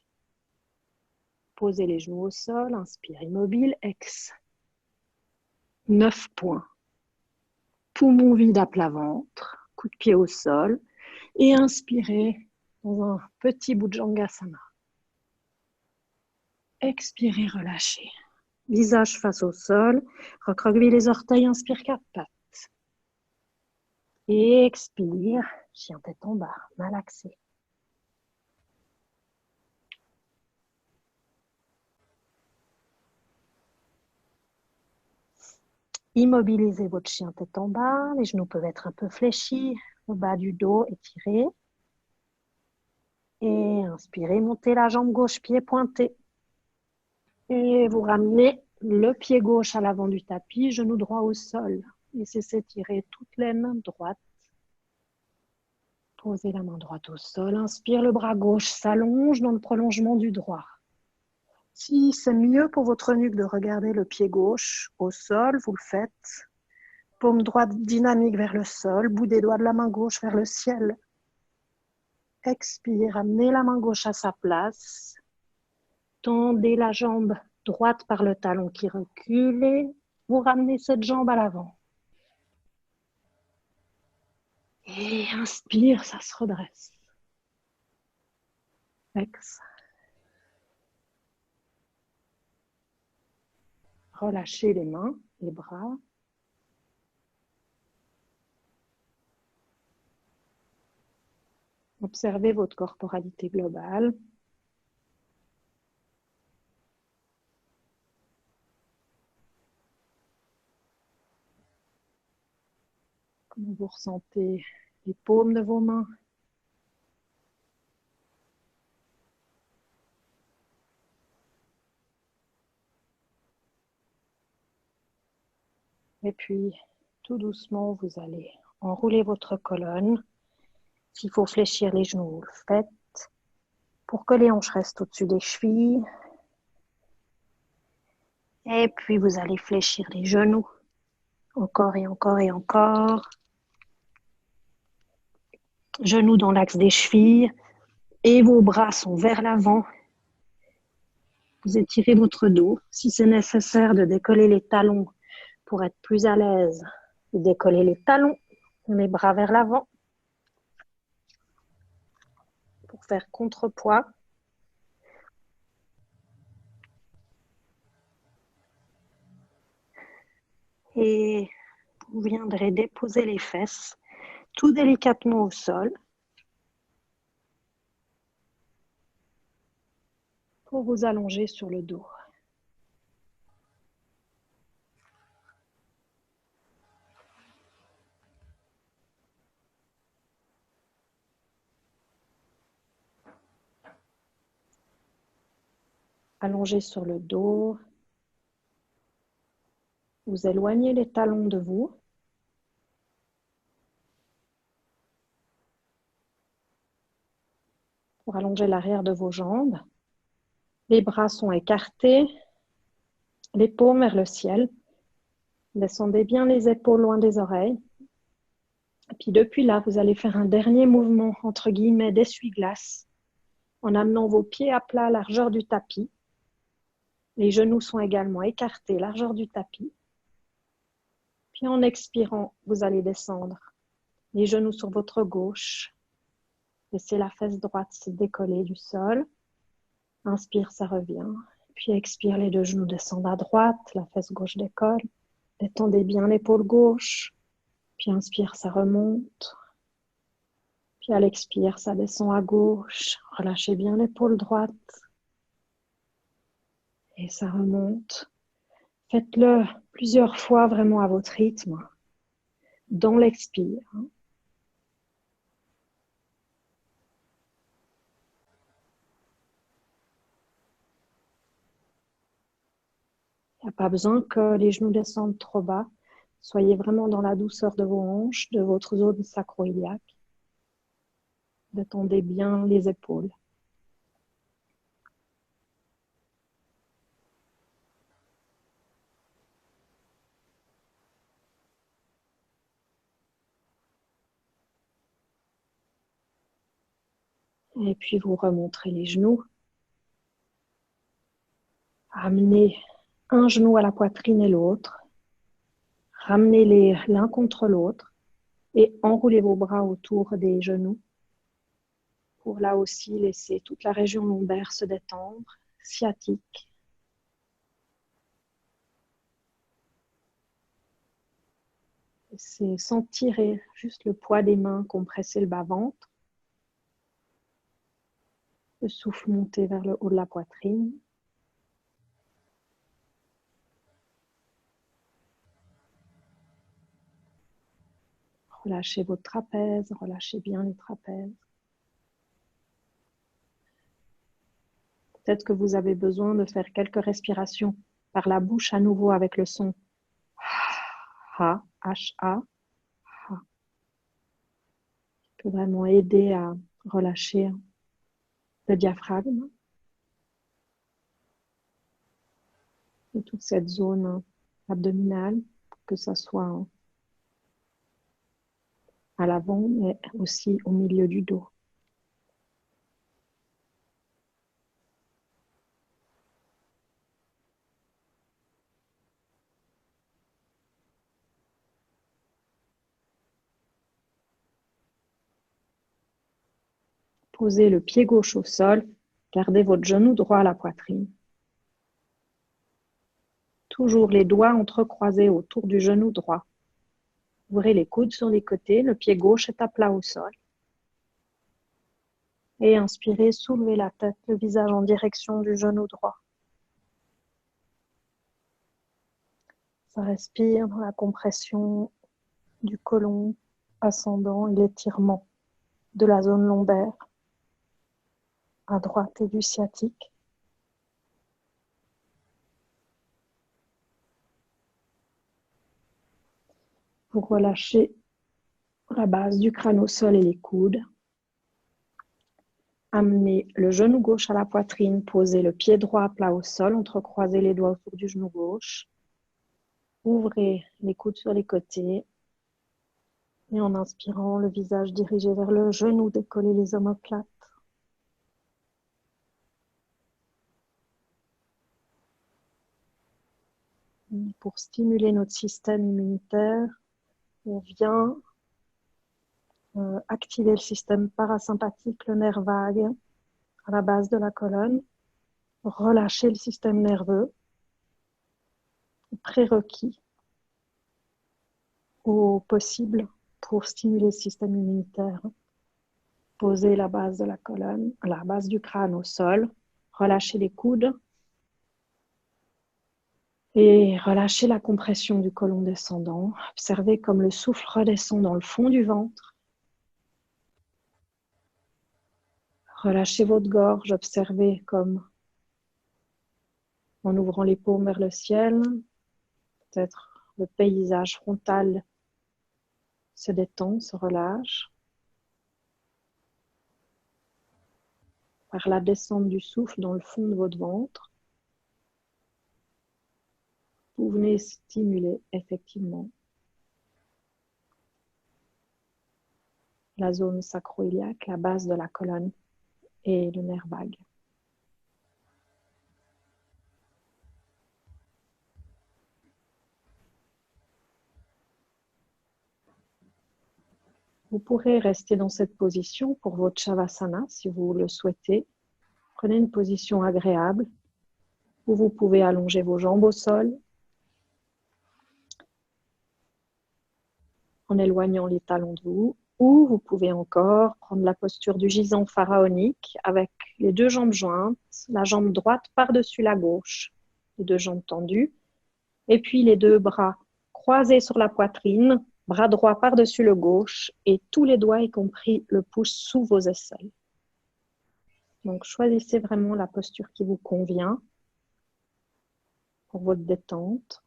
Posez les genoux au sol, inspire immobile, ex. 9 points. Poumon vide à plat ventre, coup de pied au sol et inspirez dans un petit Bhujangasana. Expirez, relâchez. Visage face au sol, recroquevillez les orteils, inspire 4 pattes. Et expire, chien tête en bas, malaxé. Immobilisez votre chien tête en bas, les genoux peuvent être un peu fléchis, au bas du dos, étirez. Et inspirez, montez la jambe gauche, pied pointé. Et vous ramenez le pied gauche à l'avant du tapis, genou droit au sol. Laissez s'étirer toute l'aine droite. Posez la main droite au sol, inspire, le bras gauche s'allonge dans le prolongement du droit. Si c'est mieux pour votre nuque de regarder le pied gauche au sol, vous le faites. Paume droite dynamique vers le sol, bout des doigts de la main gauche vers le ciel. Expire, amenez la main gauche à sa place. Tendez la jambe droite par le talon qui recule et vous ramenez cette jambe à l'avant. Et inspire, ça se redresse. Exhale. Relâchez les mains, les bras. Observez votre corporalité globale. Comment vous ressentez les paumes de vos mains. Et puis, tout doucement, vous allez enrouler votre colonne. S'il faut fléchir les genoux, vous le faites. Pour que les hanches restent au-dessus des chevilles. Et puis, vous allez fléchir les genoux. Encore et encore et encore. Genoux dans l'axe des chevilles. Et vos bras sont vers l'avant. Vous étirez votre dos. Si c'est nécessaire de décoller les talons pour être plus à l'aise, vous décollez les talons, les bras vers l'avant. Pour faire contrepoids. Et vous viendrez déposer les fesses tout délicatement au sol pour vous allonger sur le dos. Allongé sur le dos. Vous éloignez les talons de vous. Pour allonger l'arrière de vos jambes. Les bras sont écartés. Les paumes vers le ciel. Descendez bien les épaules loin des oreilles. Et puis depuis là, vous allez faire un dernier mouvement, entre guillemets, d'essuie-glace, en amenant vos pieds à plat, largeur du tapis. Les genoux sont également écartés, largeur du tapis. Puis en expirant, vous allez descendre les genoux sur votre gauche. Laissez la fesse droite se décoller du sol. Inspire, ça revient. Puis expire, les deux genoux descendent à droite, la fesse gauche décolle. Détendez bien l'épaule gauche. Puis inspire, ça remonte. Puis à l'expire, ça descend à gauche. Relâchez bien l'épaule droite. Et ça remonte. Faites-le plusieurs fois vraiment à votre rythme. Dans l'expire. Il n'y a pas besoin que les genoux descendent trop bas. Soyez vraiment dans la douceur de vos hanches, de votre zone sacro-iliaque. Détendez bien les épaules. Et puis vous remontrez les genoux. Ramenez un genou à la poitrine et l'autre. Ramenez-les l'un contre l'autre et enroulez vos bras autour des genoux pour là aussi laisser toute la région lombaire se détendre, sciatique. C'est sentir juste le poids des mains compresser le bas-ventre. Le souffle monter vers le haut de la poitrine. Relâchez votre trapèze, relâchez bien les trapèzes. Peut-être que vous avez besoin de faire quelques respirations par la bouche à nouveau avec le son Ha, H-A. Ha. Ça peut vraiment aider à relâcher le diaphragme et toute cette zone abdominale, que ce soit à l'avant, mais aussi au milieu du dos. Posez le pied gauche au sol, gardez votre genou droit à la poitrine. Toujours les doigts entrecroisés autour du genou droit. Ouvrez les coudes sur les côtés, le pied gauche est à plat au sol. Et inspirez, soulevez la tête, le visage en direction du genou droit. Ça respire dans la compression du côlon ascendant et l'étirement de la zone lombaire à droite et du sciatique. Vous relâchez la base du crâne au sol et les coudes. Amenez le genou gauche à la poitrine, posez le pied droit à plat au sol, entrecroisez les doigts autour du genou gauche. Ouvrez les coudes sur les côtés. Et en inspirant, le visage dirigé vers le genou, décollez les omoplates. Pour stimuler notre système immunitaire, on vient activer le système parasympathique, le nerf vague, à la base de la colonne, relâcher le système nerveux, prérequis au possible pour stimuler le système immunitaire. Posez la base de la colonne, la base du crâne au sol, relâchez les coudes et relâchez la compression du côlon descendant. Observez comme le souffle redescend dans le fond du ventre. Relâchez votre gorge, observez comme en ouvrant les paumes vers le ciel, peut-être le paysage frontal se détend, se relâche. Par la descente du souffle dans le fond de votre ventre, vous venez stimuler effectivement la zone sacro-iliaque, la base de la colonne et le nerf vague. Vous pourrez rester dans cette position pour votre Shavasana si vous le souhaitez. Prenez une position agréable où vous pouvez allonger vos jambes au sol en éloignant les talons de vous, ou vous pouvez encore prendre la posture du gisant pharaonique avec les deux jambes jointes, la jambe droite par-dessus la gauche, les deux jambes tendues, et puis les deux bras croisés sur la poitrine, bras droit par-dessus le gauche, et tous les doigts, y compris le pouce, sous vos aisselles. Donc choisissez vraiment la posture qui vous convient pour votre détente.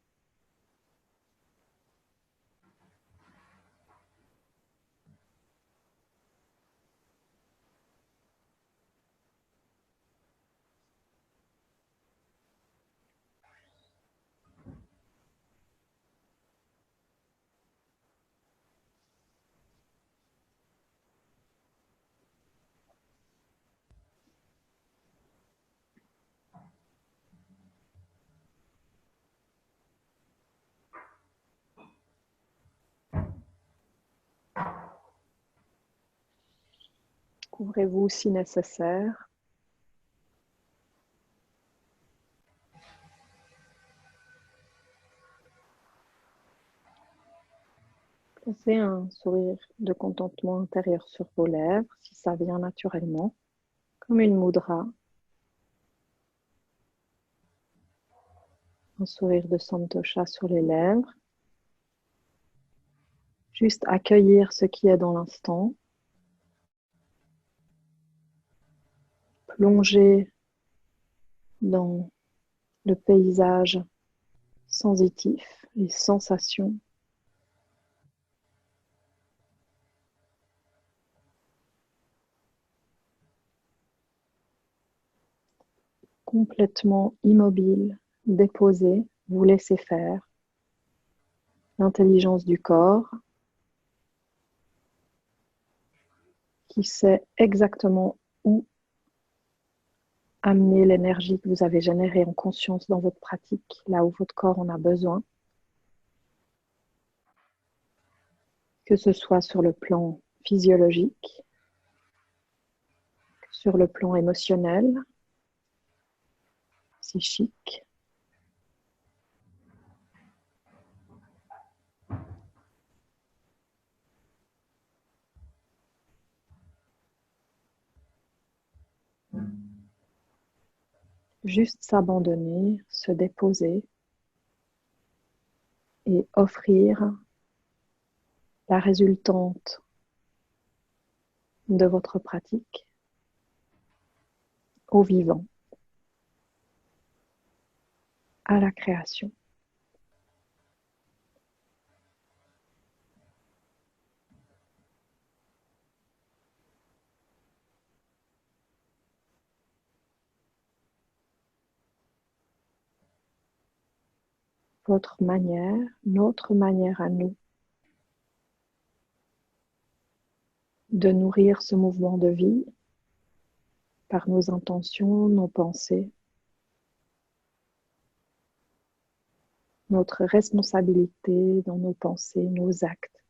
Couvrez-vous si nécessaire. Placez un sourire de contentement intérieur sur vos lèvres, si ça vient naturellement, comme une mudra. Un sourire de Santosha sur les lèvres. Juste accueillir ce qui est dans l'instant. Plonger dans le paysage sensitif, les sensations. Complètement immobile, déposé, vous laissez faire. L'intelligence du corps qui sait exactement où amener l'énergie que vous avez générée en conscience dans votre pratique, là où votre corps en a besoin. Que ce soit sur le plan physiologique, sur le plan émotionnel, psychique. Juste s'abandonner, se déposer et offrir la résultante de votre pratique au vivant, à la création. Votre manière, notre manière à nous de nourrir ce mouvement de vie par nos intentions, nos pensées, notre responsabilité dans nos pensées, nos actes,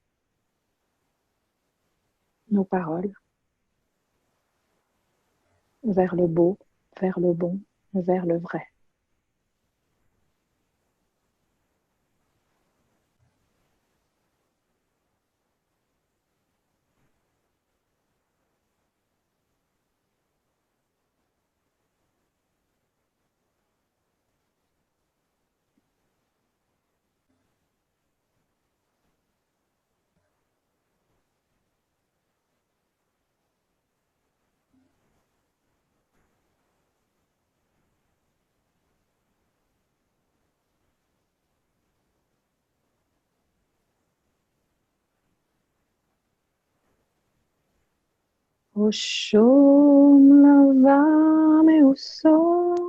nos paroles, vers le beau, vers le bon, vers le vrai. Oshom lavame usoyos.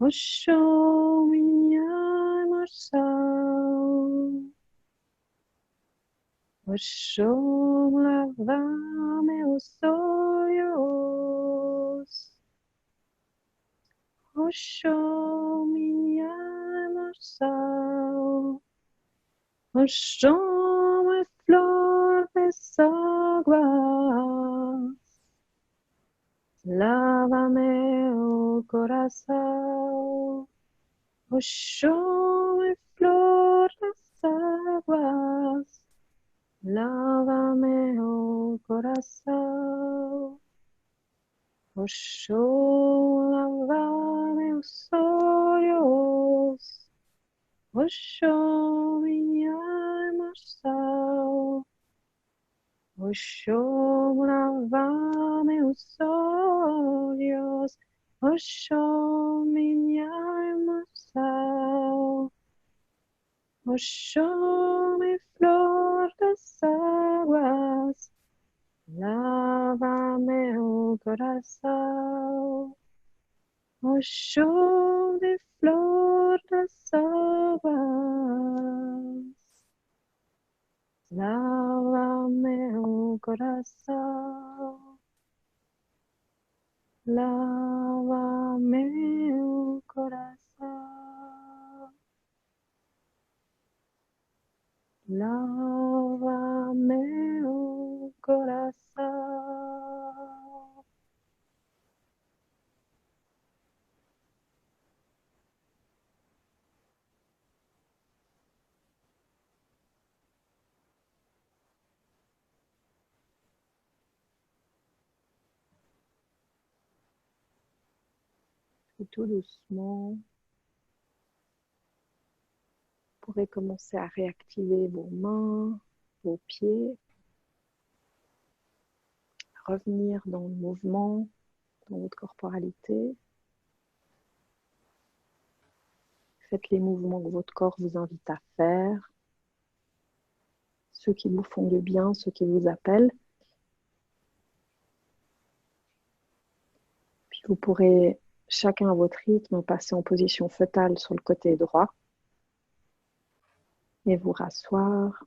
Oshom inyam asao. Oshom lavame usoyos. Oshom inyam asao. Oshom flor de aguas. Lávame o corazón, Oshom flor de aguas. Lávame o corazón, Oshom lávame os olhos, Oshom minha emoção. Oshom lavame os olhos, Oshom minha emoção. Oshom flor das águas, lávame o coração. Oshom de flor das águas, lávame o coração, lávame o coração, lávame o coração. Et tout doucement, vous pourrez commencer à réactiver vos mains, vos pieds, revenir dans le mouvement, dans votre corporalité. Faites les mouvements que votre corps vous invite à faire, ceux qui vous font du bien, ceux qui vous appellent. Puis vous pourrez, chacun à votre rythme, passer en position fœtale sur le côté droit et vous rasseoir.